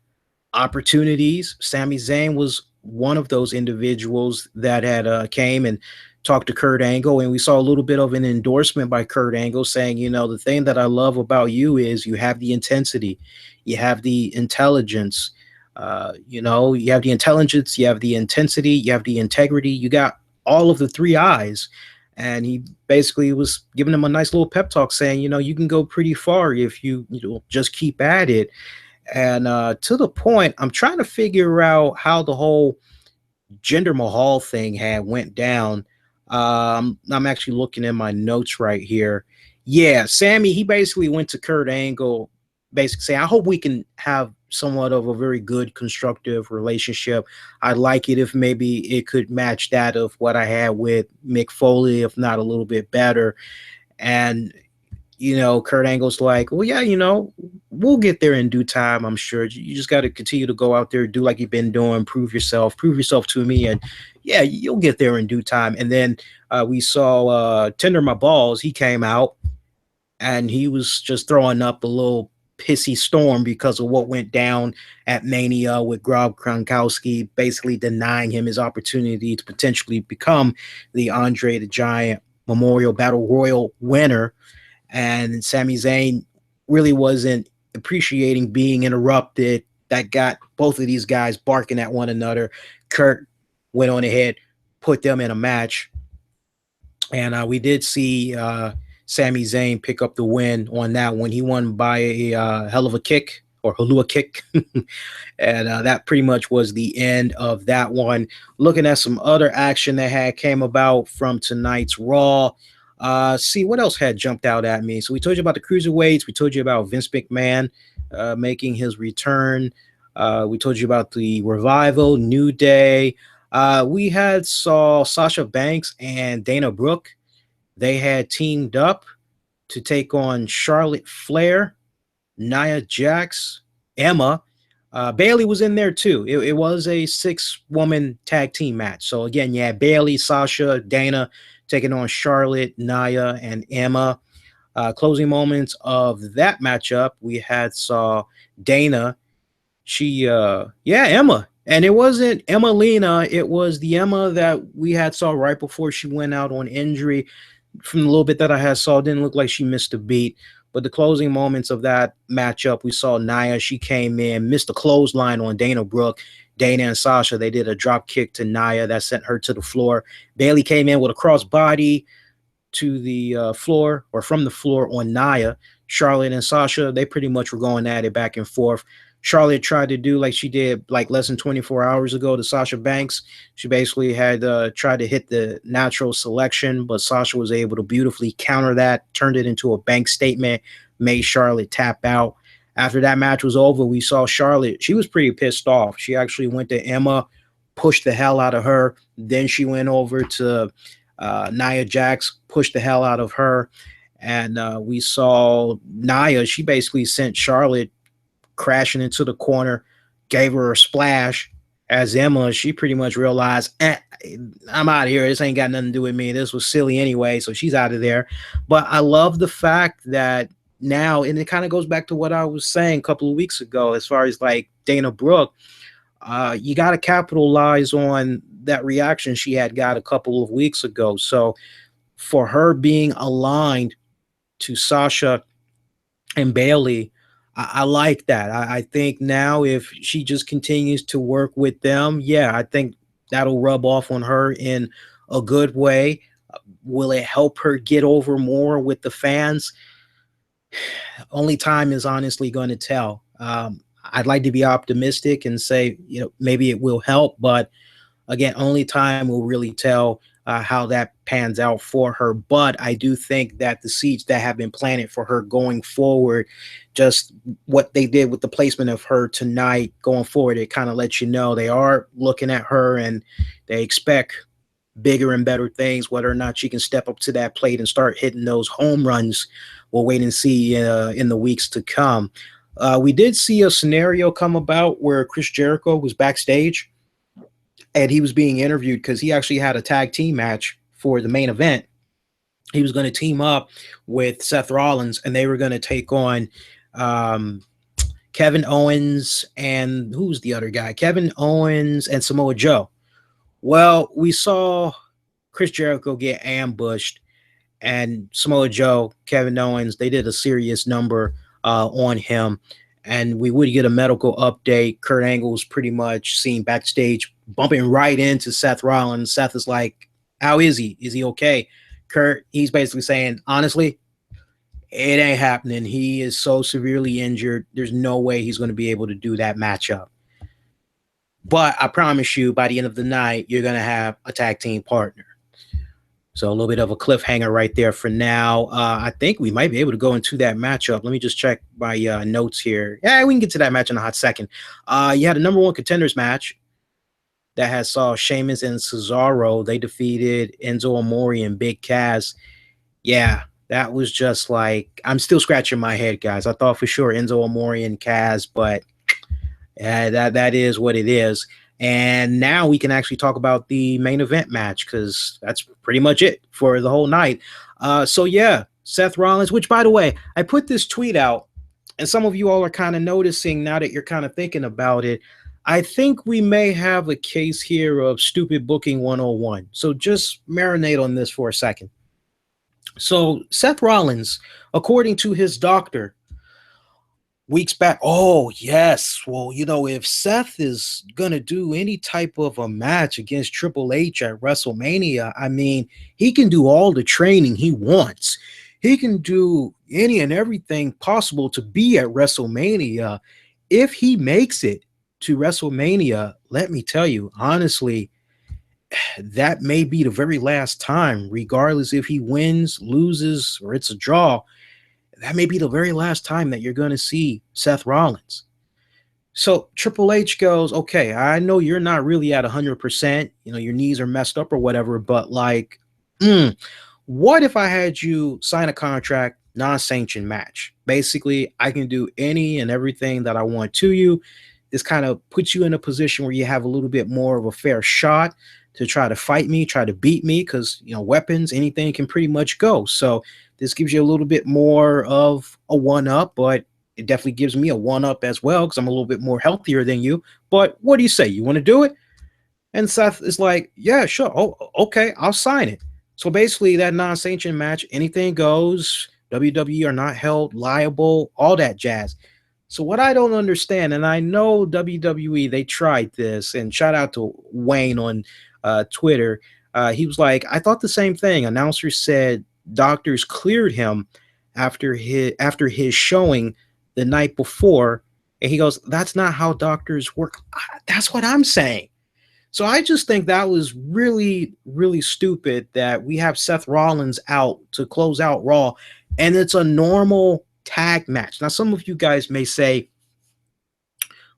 Speaker 1: opportunities. Sami Zayn was one of those individuals that had came and talked to Kurt Angle, and we saw a little bit of an endorsement by Kurt Angle saying, the thing that I love about you is you have the intensity, you have the intelligence, you have the intelligence, you have the intensity, you have the integrity, you got all of the three eyes. And he basically was giving him a nice little pep talk saying, you can go pretty far if you just keep at it. And to the point, I'm trying to figure out how the whole Jinder Mahal thing had went down. I'm actually looking in my notes right here. Yeah, Sammy, he basically went to Kurt Angle, basically saying, I hope we can have somewhat of a very good, constructive relationship. I'd like it if maybe it could match that of what I had with Mick Foley, if not a little bit better. And Kurt Angle's like, well, yeah, we'll get there in due time. I'm sure you just got to continue to go out there, do like you've been doing, prove yourself to me. And yeah, you'll get there in due time. And then we saw Tender My Balls. He came out and he was just throwing up a little pissy storm because of what went down at Mania with Rob Gronkowski, basically denying him his opportunity to potentially become the Andre the Giant Memorial Battle Royal winner. And Sami Zayn really wasn't appreciating being interrupted. That got both of these guys barking at one another. Kurt went on ahead, put them in a match. And we did see Sami Zayn pick up the win on that one. He won by a hell of a kick, or Halua kick. And that pretty much was the end of that one. Looking at some other action that came about from tonight's Raw. See what else had jumped out at me. So we told you about the cruiserweights. We told you about Vince McMahon making his return. We told you about the Revival, New Day. We saw Sasha Banks and Dana Brooke. They had teamed up to take on Charlotte Flair, Nia Jax, Emma. Bailey was in there too. It was a 6-woman tag team match. So again, you had Bailey, Sasha, Dana taking on Charlotte, Nia, and Emma. Closing moments of that matchup, we saw Dana. Emma. And it wasn't Emmalina. It was the Emma that we saw right before she went out on injury. From the little bit that I saw, didn't look like she missed a beat. But the closing moments of that matchup, we saw Nia. She came in, missed a clothesline on Dana Brooke. Dana and Sasha, they did a drop kick to Nia that sent her to the floor. Bailey came in with a crossbody to the floor, or from the floor on Nia. Charlotte and Sasha, they pretty much were going at it back and forth. Charlotte tried to do like she did like less than 24 hours ago to Sasha Banks. She basically had tried to hit the natural selection, but Sasha was able to beautifully counter that, turned it into a bank statement, made Charlotte tap out. After that match was over, we saw Charlotte. She was pretty pissed off. She actually went to Emma, pushed the hell out of her. Then she went over to Nia Jax, pushed the hell out of her. And we saw Nia. She basically sent Charlotte crashing into the corner, gave her a splash. As Emma, she pretty much realized, I'm out of here. This ain't got nothing to do with me. This was silly anyway, so she's out of there. But I love the fact that now, and it kind of goes back to what I was saying a couple of weeks ago, as far as like Dana Brooke, you got to capitalize on that reaction she had got a couple of weeks ago. So for her being aligned to Sasha and Bailey, I like that. I think now if she just continues to work with them, yeah, I think that'll rub off on her in a good way. Will it help her get over more with the fans? Only time is honestly going to tell. I'd like to be optimistic and say, maybe it will help, but again, only time will really tell how that pans out for her. But I do think that the seeds that have been planted for her going forward, just what they did with the placement of her tonight going forward, it kind of lets you know they are looking at her and they expect bigger and better things. Whether or not she can step up to that plate and start hitting those home runs, we'll wait and see in the weeks to come. We did see a scenario come about where Chris Jericho was backstage and he was being interviewed because he actually had a tag team match for the main event. He was going to team up with Seth Rollins and they were going to take on Kevin Owens and who's the other guy? Kevin Owens and Samoa Joe. Well, we saw Chris Jericho get ambushed and Samoa Joe, Kevin Owens, they did a serious number on him. And we would get a medical update. Kurt Angle was pretty much seen backstage bumping right into Seth Rollins. Seth is like, how is he? Is he okay? Kurt, he's basically saying, honestly, it ain't happening. He is so severely injured. There's no way he's going to be able to do that matchup. But I promise you, by the end of the night, you're going to have a tag team partner. So a little bit of a cliffhanger right there for now. I think we might be able to go into that matchup. Let me just check my notes here. Yeah, we can get to that match in a hot second. You had a number one contenders match that has saw Sheamus and Cesaro. They defeated Enzo Amore and Big Cass. Yeah, that was just like, I'm still scratching my head, guys. I thought for sure Enzo Amore and Cass, but that is what it is. And now we can actually talk about the main event match because that's pretty much it for the whole night. So yeah, Seth Rollins, which by the way, I put this tweet out and some of you all are kind of noticing now that you're kind of thinking about it. I think we may have a case here of stupid booking 101. So just marinate on this for a second. So Seth Rollins, according to his doctor, weeks back, oh yes, well, if Seth is gonna do any type of a match against Triple H at WrestleMania, I mean, he can do all the training he wants. He can do any and everything possible to be at WrestleMania. If he makes it to WrestleMania, let me tell you, honestly, that may be the very last time, regardless if he wins, loses, or it's a draw. That may be the very last time that you're going to see Seth Rollins. So Triple H goes, okay, I know you're not really at 100%, your knees are messed up or whatever, but like, what if I had you sign a contract, non-sanctioned match? Basically, I can do any and everything that I want to you. This kind of puts you in a position where you have a little bit more of a fair shot to try to fight me, try to beat me, because, weapons, anything can pretty much go. So this gives you a little bit more of a one-up, but it definitely gives me a one-up as well because I'm a little bit more healthier than you. But what do you say? You want to do it? And Seth is like, yeah, sure. Oh, okay, I'll sign it. So basically that non-sanctioned match, anything goes. WWE are not held liable, all that jazz. So what I don't understand, and I know WWE, they tried this, and shout out to Wayne on Twitter. He was like, I thought the same thing. Announcers said doctors cleared him after his showing the night before And he goes, that's not how doctors work. That's what I'm saying. So I just think that was really, really stupid that we have Seth Rollins out to close out Raw, and it's a normal tag match. Now, some of you guys may say,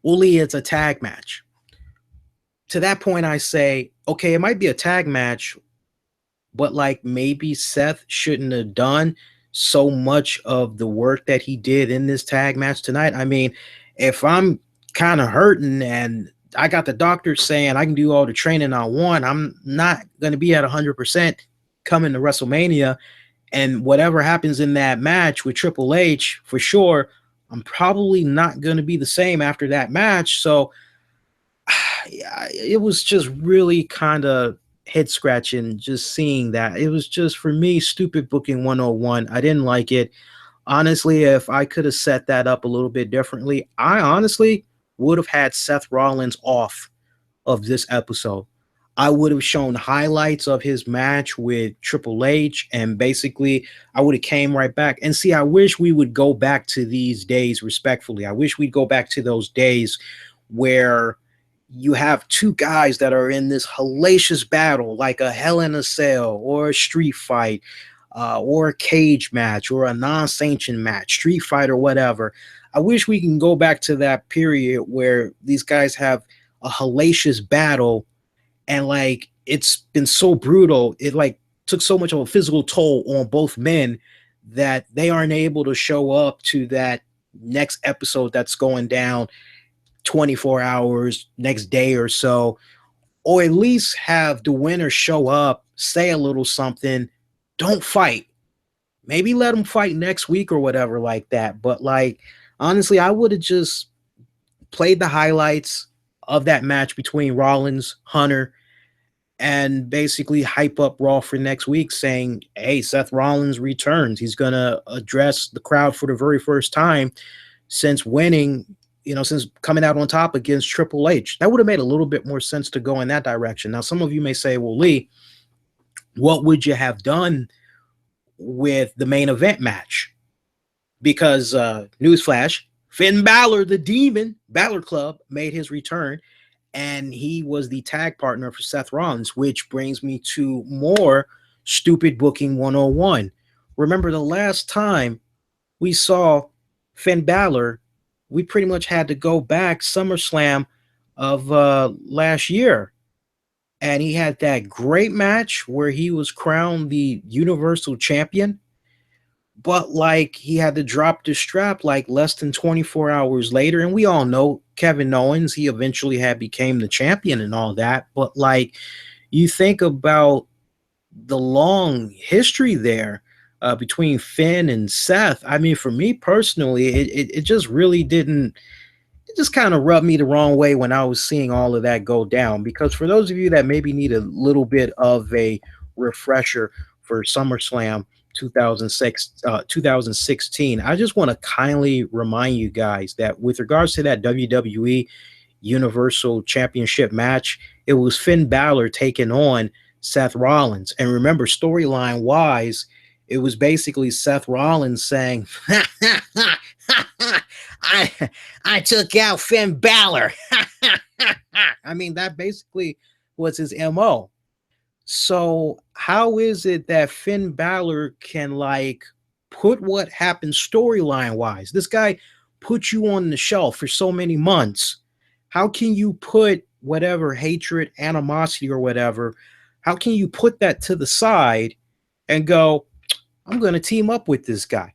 Speaker 1: well, Lee, it's a tag match. To that point, I say, okay, it might be a tag match, but like maybe Seth shouldn't have done so much of the work that he did in this tag match tonight. I mean, if I'm kind of hurting and I got the doctor saying I can do all the training I want, I'm not going to be at 100% coming to WrestleMania. And whatever happens in that match with Triple H, for sure, I'm probably not going to be the same after that match. So it was just really kind of head scratching just seeing that. It was just, for me, stupid booking 101. I didn't like it. Honestly, if I could have set that up a little bit differently, I honestly would have had Seth Rollins off of this episode. I would have shown highlights of his match with Triple H, and basically I would have came right back. And see, I wish we would go back to these days, respectfully. I wish we'd go back to those days where you have two guys that are in this hellacious battle, like a Hell in a Cell or a street fight, or a cage match or a non-sanctioned match, street fight or whatever. I wish we can go back to that period where these guys have a hellacious battle, and like it's been so brutal, it like took so much of a physical toll on both men that they aren't able to show up to that next episode that's going down 24 hours next day or so, or at least have the winner show up, say a little something, don't fight. Maybe let them fight next week or whatever like that. But like, honestly, I would have just played the highlights of that match between Rollins, Hunter, and basically hype up Raw for next week, saying, hey, Seth Rollins returns. He's going to address the crowd for the very first time since winning, since coming out on top against Triple H. That would have made a little bit more sense to go in that direction. Now, some of you may say, well, Lee, what would you have done with the main event match? Because, newsflash, Finn Balor, the Demon, Balor Club, made his return, and he was the tag partner for Seth Rollins, which brings me to more stupid booking 101. Remember the last time we saw Finn Balor, we pretty much had to go back SummerSlam of last year. And he had that great match where he was crowned the Universal Champion. But like he had to drop the strap like less than 24 hours later. And we all know Kevin Owens, he eventually had became the champion and all that. But like you think about the long history there between Finn and Seth. I mean, for me personally, it just really didn't. It just kind of rubbed me the wrong way when I was seeing all of that go down. Because for those of you that maybe need a little bit of a refresher for SummerSlam 2016, I just want to kindly remind you guys that with regards to that WWE Universal Championship match, it was Finn Balor taking on Seth Rollins. And remember, storyline wise, it was basically Seth Rollins saying, I took out Finn Balor. I mean, that basically was his MO. So how is it that Finn Balor can like put what happened storyline wise? This guy put you on the shelf for so many months. How can you put whatever hatred, animosity, or whatever, how can you put that to the side and go, I'm going to team up with this guy?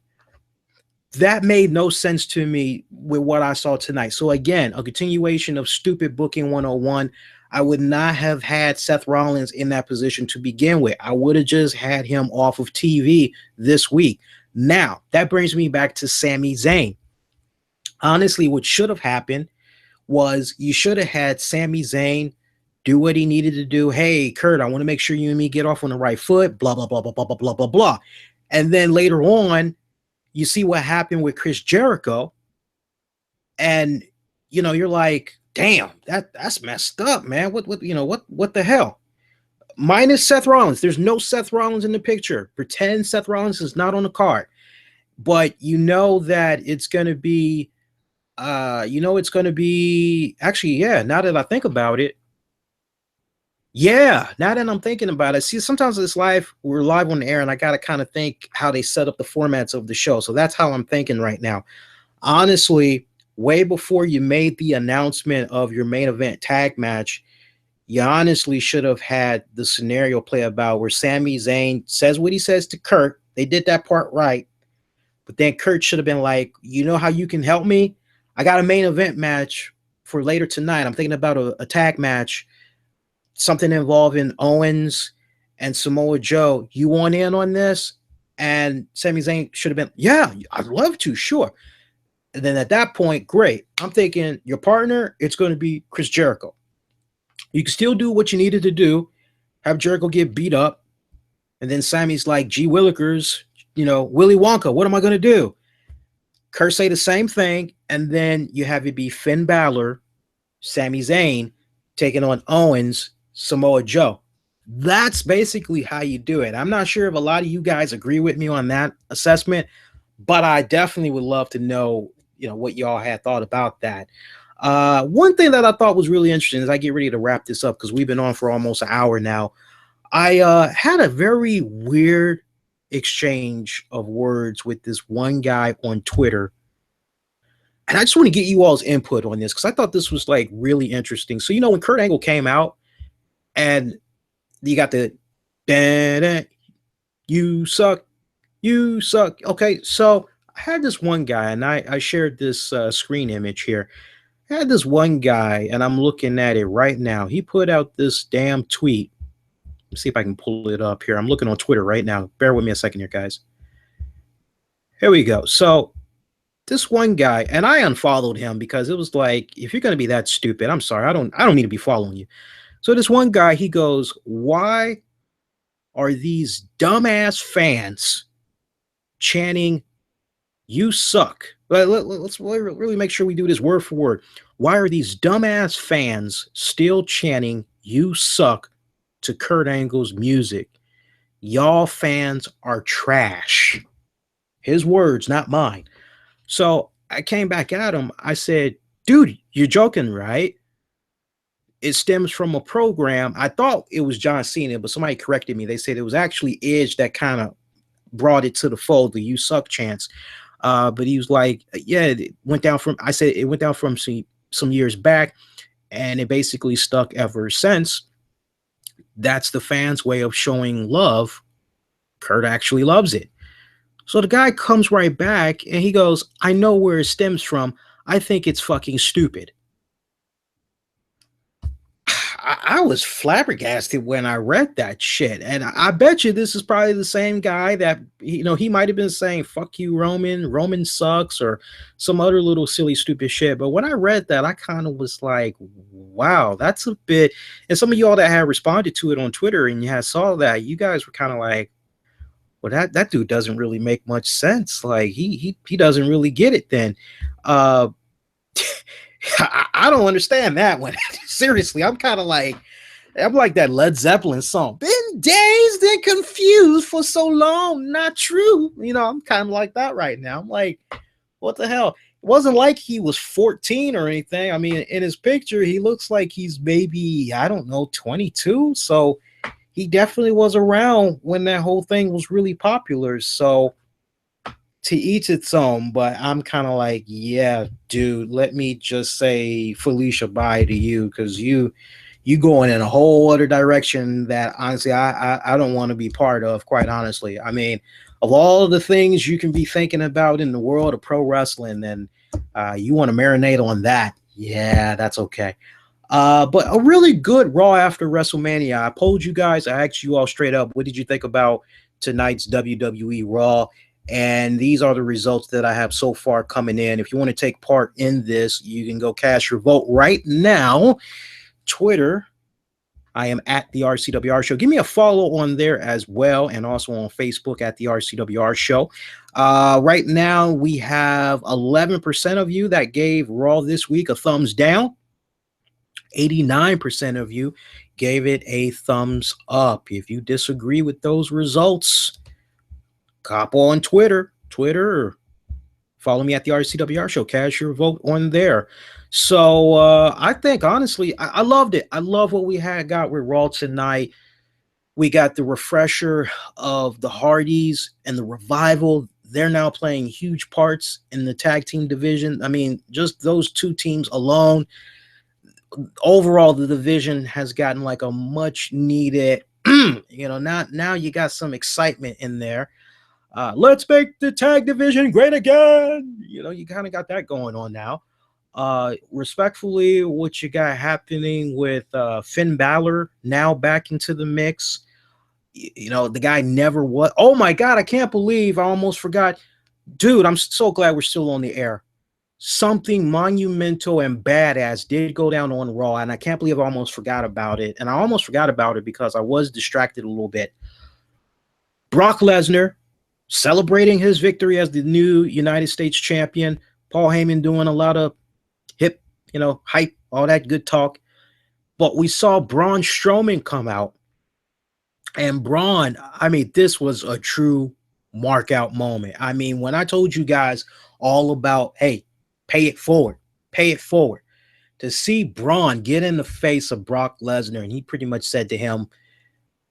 Speaker 1: That made no sense to me with what I saw tonight. So again, a continuation of stupid booking 101. I would not have had Seth Rollins in that position to begin with. I would have just had him off of TV this week. Now, that brings me back to Sami Zayn. Honestly, what should have happened was you should have had Sami Zayn do what he needed to do. Hey, Kurt, I want to make sure you and me get off on the right foot, blah, blah, blah, blah, blah, blah, blah, blah, blah. And then later on, you see what happened with Chris Jericho. And, you're like, damn, that's messed up, man. What the hell? Minus Seth Rollins. There's no Seth Rollins in the picture. Pretend Seth Rollins is not on the card. But you know that it's going to be It's going to be actually, yeah. Now that I think about it, yeah. Now that I'm thinking about it, see, sometimes it's live. We're live on the air, and I got to kind of think how they set up the formats of the show. So that's how I'm thinking right now. Honestly, way before you made the announcement of your main event tag match, you honestly should have had the scenario play about where Sami Zayn says what he says to Kurt. They did that part right. But then Kurt should have been like, you know how you can help me? I got a main event match for later tonight. I'm thinking about a tag match, something involving Owens and Samoa Joe. You want in on this? And Sami Zayn should have been, yeah, I'd love to, sure. And then at that point, great. I'm thinking your partner, it's going to be Chris Jericho. You can still do what you needed to do, have Jericho get beat up, and then Sammy's like, gee Willikers, Willy Wonka, what am I going to do? Kurt say the same thing, and then you have it be Finn Balor, Sami Zayn, taking on Owens, Samoa Joe. That's basically how you do it. I'm not sure if a lot of you guys agree with me on that assessment, but I definitely would love to know, what y'all had thought about that. One thing that I thought was really interesting as I get ready to wrap this up, because we've been on for almost an hour now, I had a very weird exchange of words with this one guy on Twitter. And I just want to get you all's input on this because I thought this was like really interesting. So, when Kurt Angle came out and you got the you suck. Okay, so I had this one guy and I shared this screen image here. I had this one guy and I'm looking at it right now. He put out this damn tweet. Let's see if I can pull it up here. I'm looking on Twitter right now. Bear with me a second here, guys. Here we go. So this one guy, and I unfollowed him because it was like, if you're going to be that stupid, I'm sorry. I don't need to be following you. So this one guy, he goes, why are these dumbass fans chanting, you suck? Let's really make sure we do this word for word. Why are these dumbass fans still chanting, you suck to Kurt Angle's music? Y'all fans are trash. His words, not mine. So I came back at him. I said, dude, you're joking, right? It stems from a program. I thought it was John Cena, but somebody corrected me. They said it was actually Edge that kind of brought it to the fold, the you suck chants. But he was like, yeah, it went down from, I said it went down from some years back, and it basically stuck ever since. That's the fans' way of showing love. Kurt actually loves it. So the guy comes right back and he goes, I know where it stems from. I think it's fucking stupid. I was flabbergasted when I read that shit. And I bet you this is probably the same guy that, he might have been saying, fuck you, Roman sucks, or some other little silly, stupid shit. But when I read that, I kind of was like, wow, that's a bit. And some of y'all that had responded to it on Twitter and you had saw that, you guys were kind of like, well, that dude doesn't really make much sense. Like he doesn't really get it then. I don't understand that one. Seriously, I'm like that Led Zeppelin song. Been dazed and confused for so long. Not true. I'm kind of like that right now. I'm like, what the hell? It wasn't like he was 14 or anything. I mean, in his picture, he looks like he's maybe, I don't know, 22. So he definitely was around when that whole thing was really popular. So to each its own, but I'm kind of like, yeah, dude, let me just say Felicia bye to you, because you going in a whole other direction that honestly I don't want to be part of, quite honestly. I mean, of all the things you can be thinking about in the world of pro wrestling, then you want to marinate on that. Yeah, that's okay. But a really good Raw after WrestleMania. I polled you guys. I asked you all straight up, what did you think about tonight's WWE Raw? And these are the results that I have so far coming in. If you want to take part in this, you can go cast your vote right now. Twitter, I am at the RCWR Show. Give me a follow on there as well, and also on Facebook at the RCWR Show. Right now, we have 11% of you that gave Raw this week a thumbs down. 89% of you gave it a thumbs up. If you disagree with those results, cop on Twitter, Follow me at the RCWR show. Cast your vote on there. So I think honestly, I loved it. I love what we had got with Raw tonight. We got the refresher of the Hardys and the Revival. They're now playing huge parts in the tag team division. I mean, just those two teams alone. Overall, the division has gotten like a much needed, now you got some excitement in there. Let's make the tag division great again. You kind of got that going on now. Respectfully, what you got happening with Finn Balor now back into the mix. The guy never was. Oh my God, I can't believe I almost forgot. Dude, I'm so glad we're still on the air. Something monumental and badass did go down on Raw, and I can't believe I almost forgot about it. And I almost forgot about it because I was distracted a little bit. Brock Lesnar celebrating his victory as the new United States champion. Paul Heyman doing a lot of hip, hype, all that good talk. But we saw Braun Strowman come out. And Braun, I mean, this was a true mark out moment. I mean, when I told you guys all about, hey, pay it forward, to see Braun get in the face of Brock Lesnar, and he pretty much said to him,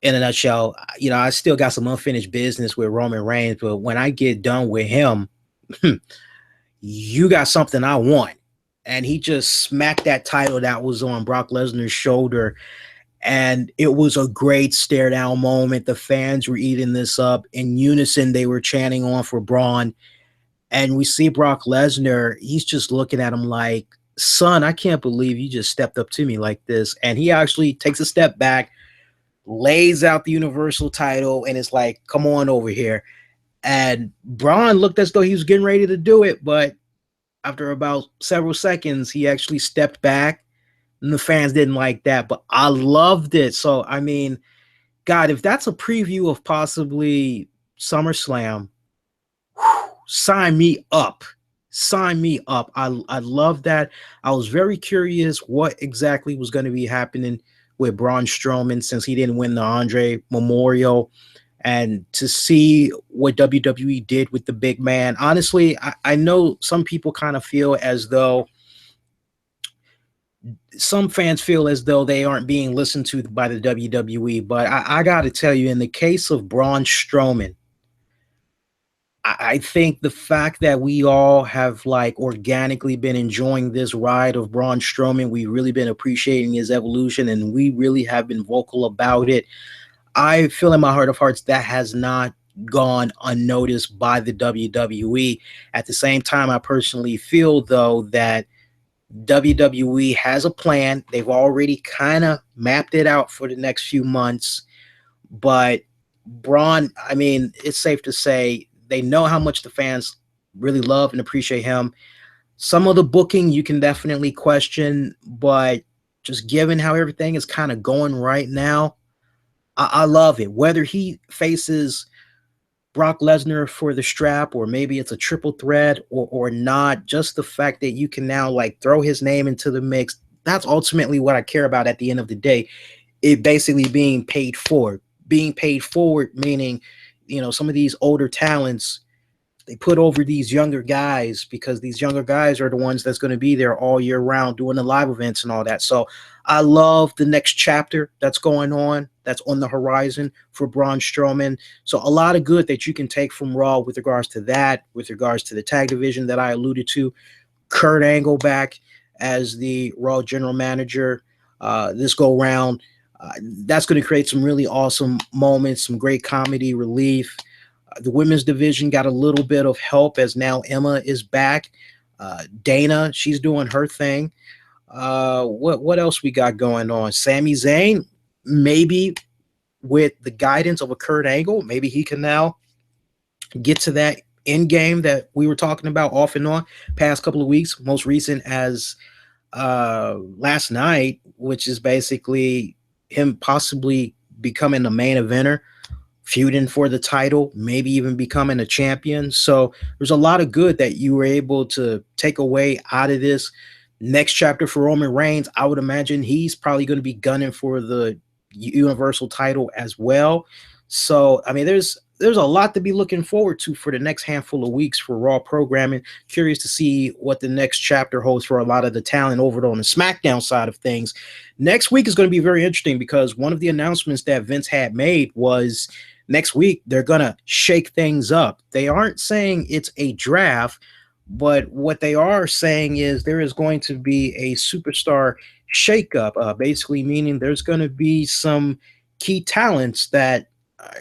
Speaker 1: in a nutshell, I still got some unfinished business with Roman Reigns, but when I get done with him, you got something I want. And he just smacked that title that was on Brock Lesnar's shoulder. And it was a great stare down moment. The fans were eating this up. In unison, they were chanting on for Braun. And we see Brock Lesnar, he's just looking at him like, son, I can't believe you just stepped up to me like this. And he actually takes a step back, lays out the Universal title, and it's like, come on over here. And Braun looked as though he was getting ready to do it, but after about several seconds, he actually stepped back, and the fans didn't like that, but I loved it. So, I mean, God, if that's a preview of possibly SummerSlam, sign me up. Sign me up. I love that. I was very curious what exactly was going to be happening with Braun Strowman since he didn't win the Andre Memorial, and to see what WWE did with the big man. Honestly, I know some people kind of feel as though some fans feel as though they aren't being listened to by the WWE, but I got to tell you, in the case of Braun Strowman, I think the fact that we all have like organically been enjoying this ride of Braun Strowman, we've really been appreciating his evolution, and we really have been vocal about it. I feel in my heart of hearts that has not gone unnoticed by the WWE. At the same time, I personally feel, though, that WWE has a plan. They've already kind of mapped it out for the next few months. But Braun, I mean, it's safe to say they know how much the fans really love and appreciate him. Some of the booking you can definitely question, but just given how everything is kind of going right now, I love it. Whether he faces Brock Lesnar for the strap, or maybe it's a triple threat or not, just the fact that you can now like throw his name into the mix, that's ultimately what I care about at the end of the day. It basically being paid forward. Being paid forward, meaning, some of these older talents, they put over these younger guys because these younger guys are the ones that's going to be there all year round doing the live events and all that. So I love the next chapter that's going on, that's on the horizon for Braun Strowman. So a lot of good that you can take from Raw with regards to that, with regards to the tag division that I alluded to. Kurt Angle back as the Raw general manager this go round. That's going to create some really awesome moments, some great comedy relief. The women's division got a little bit of help as now Emma is back. Dana, she's doing her thing. What else we got going on? Sami Zayn, maybe with the guidance of a Kurt Angle, maybe he can now get to that end game that we were talking about off and on past couple of weeks, most recent as last night, which is basically him possibly becoming the main eventer, feuding for the title, maybe even becoming a champion. So there's a lot of good that you were able to take away out of this. Next chapter for Roman Reigns, I would imagine he's probably going to be gunning for the Universal title as well. So, I mean, there's there's a lot to be looking forward to for the next handful of weeks for Raw programming. Curious to see what the next chapter holds for a lot of the talent over on the SmackDown side of things. Next week is going to be very interesting because one of the announcements that Vince had made was next week they're going to shake things up. They aren't saying it's a draft, but what they are saying is there is going to be a superstar shakeup, basically meaning there's going to be some key talents that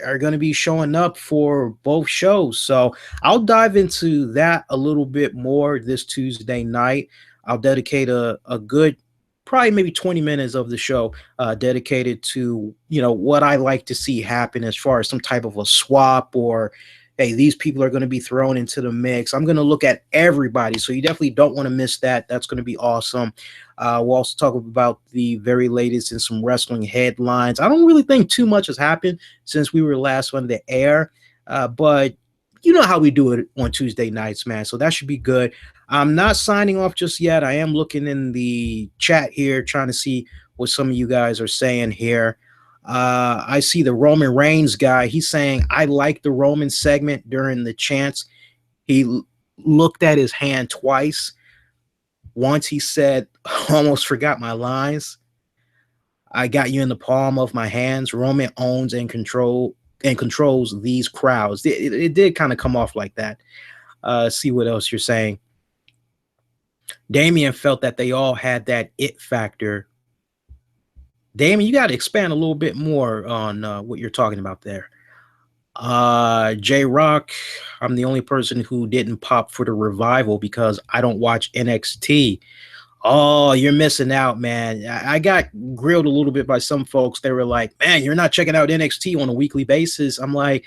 Speaker 1: are going to be showing up for both shows. So I'll dive into that a little bit more this Tuesday night. I'll dedicate a good probably maybe 20 minutes of the show dedicated to, what I like to see happen as far as some type of a swap or, hey, these people are going to be thrown into the mix. I'm going to look at everybody. So you definitely don't want to miss that. That's going to be awesome. We'll also talk about the very latest in some wrestling headlines. I don't really think too much has happened since we were last on the air, but you know how we do it on Tuesday nights, man. So that should be good. I'm not signing off just yet. I am looking in the chat here, trying to see what some of you guys are saying here. I see the Roman Reigns guy. He's saying, I like the Roman segment during the chants. He looked at his hand twice. Once he said, almost forgot my lines. I got you in the palm of my hands. Roman owns and controls these crowds. It did kind of come off like that. See what else you're saying. Damian felt that they all had that it factor. Damon, you got to expand a little bit more on what you're talking about there. J-Rock, I'm the only person who didn't pop for the revival because I don't watch NXT. Oh, you're missing out, man. I got grilled a little bit by some folks. They were like, man, you're not checking out NXT on a weekly basis. I'm like,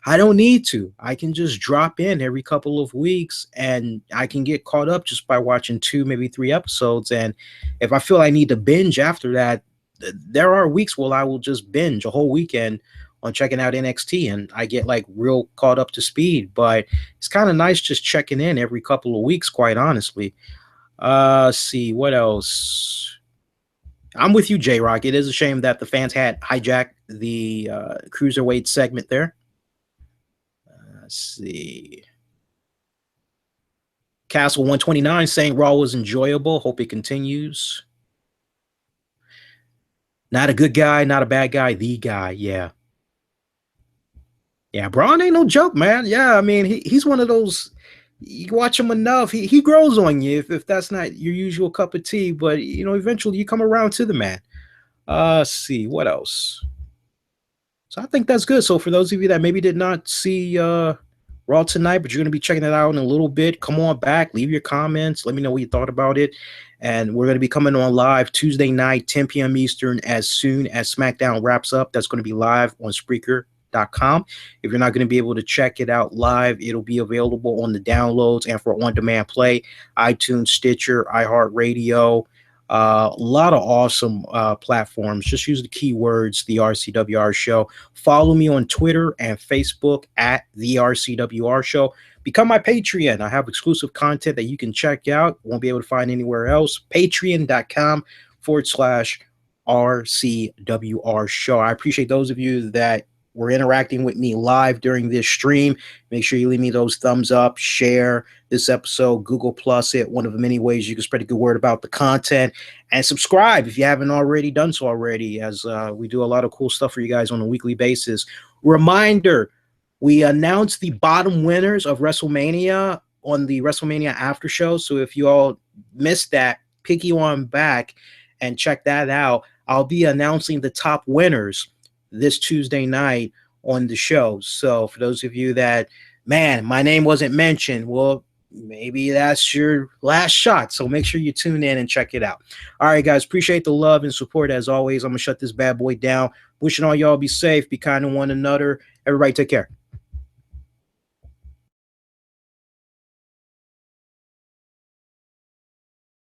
Speaker 1: I don't need to. I can just drop in every couple of weeks and I can get caught up just by watching 2, maybe 3 episodes. And if I feel I need to binge after that, there are weeks where I will just binge a whole weekend on checking out NXT and I get like real caught up to speed. But it's kind of nice just checking in every couple of weeks, quite honestly. See what else. I'm with you, J-Rock. It is a shame that the fans had hijacked the cruiserweight segment there. Let's see. Castle 129 saying Raw was enjoyable. Hope it continues. Not a good guy, not a bad guy, the guy. Yeah. Yeah, Braun ain't no joke, man. Yeah, I mean, he's one of those, you watch him enough, he grows on you if that's not your usual cup of tea, but, eventually you come around to the man. See, what else? So I think that's good. So for those of you that maybe did not see Raw tonight, but you're going to be checking it out in a little bit, come on back, leave your comments, let me know what you thought about it. And we're going to be coming on live Tuesday night, 10 p.m. Eastern, as soon as SmackDown wraps up. That's going to be live on Spreaker.com. If you're not going to be able to check it out live, it'll be available on the downloads and for on-demand play, iTunes, Stitcher, iHeartRadio, a lot of awesome platforms. Just use the keywords, the RCWR Show. Follow me on Twitter and Facebook at the RCWR Show. Become my Patreon. I have exclusive content that you can check out. Won't be able to find anywhere else. Patreon.com/RCWR Show. I appreciate those of you that were interacting with me live during this stream. Make sure you leave me those thumbs up, share this episode, Google Plus it, one of the many ways you can spread a good word about the content, and subscribe if you haven't already done so already, as we do a lot of cool stuff for you guys on a weekly basis. Reminder, we announced the bottom winners of Wrestlemania on the Wrestlemania after show. So if you all missed that, pick you on back and check that out. I'll be announcing the top winners this Tuesday night on the show. So for those of you that, man, my name wasn't mentioned, well, maybe that's your last shot. So make sure you tune in and check it out. All right, guys, appreciate the love and support as always. I'm going to shut this bad boy down. Wishing all y'all be safe, be kind to one another. Everybody take care.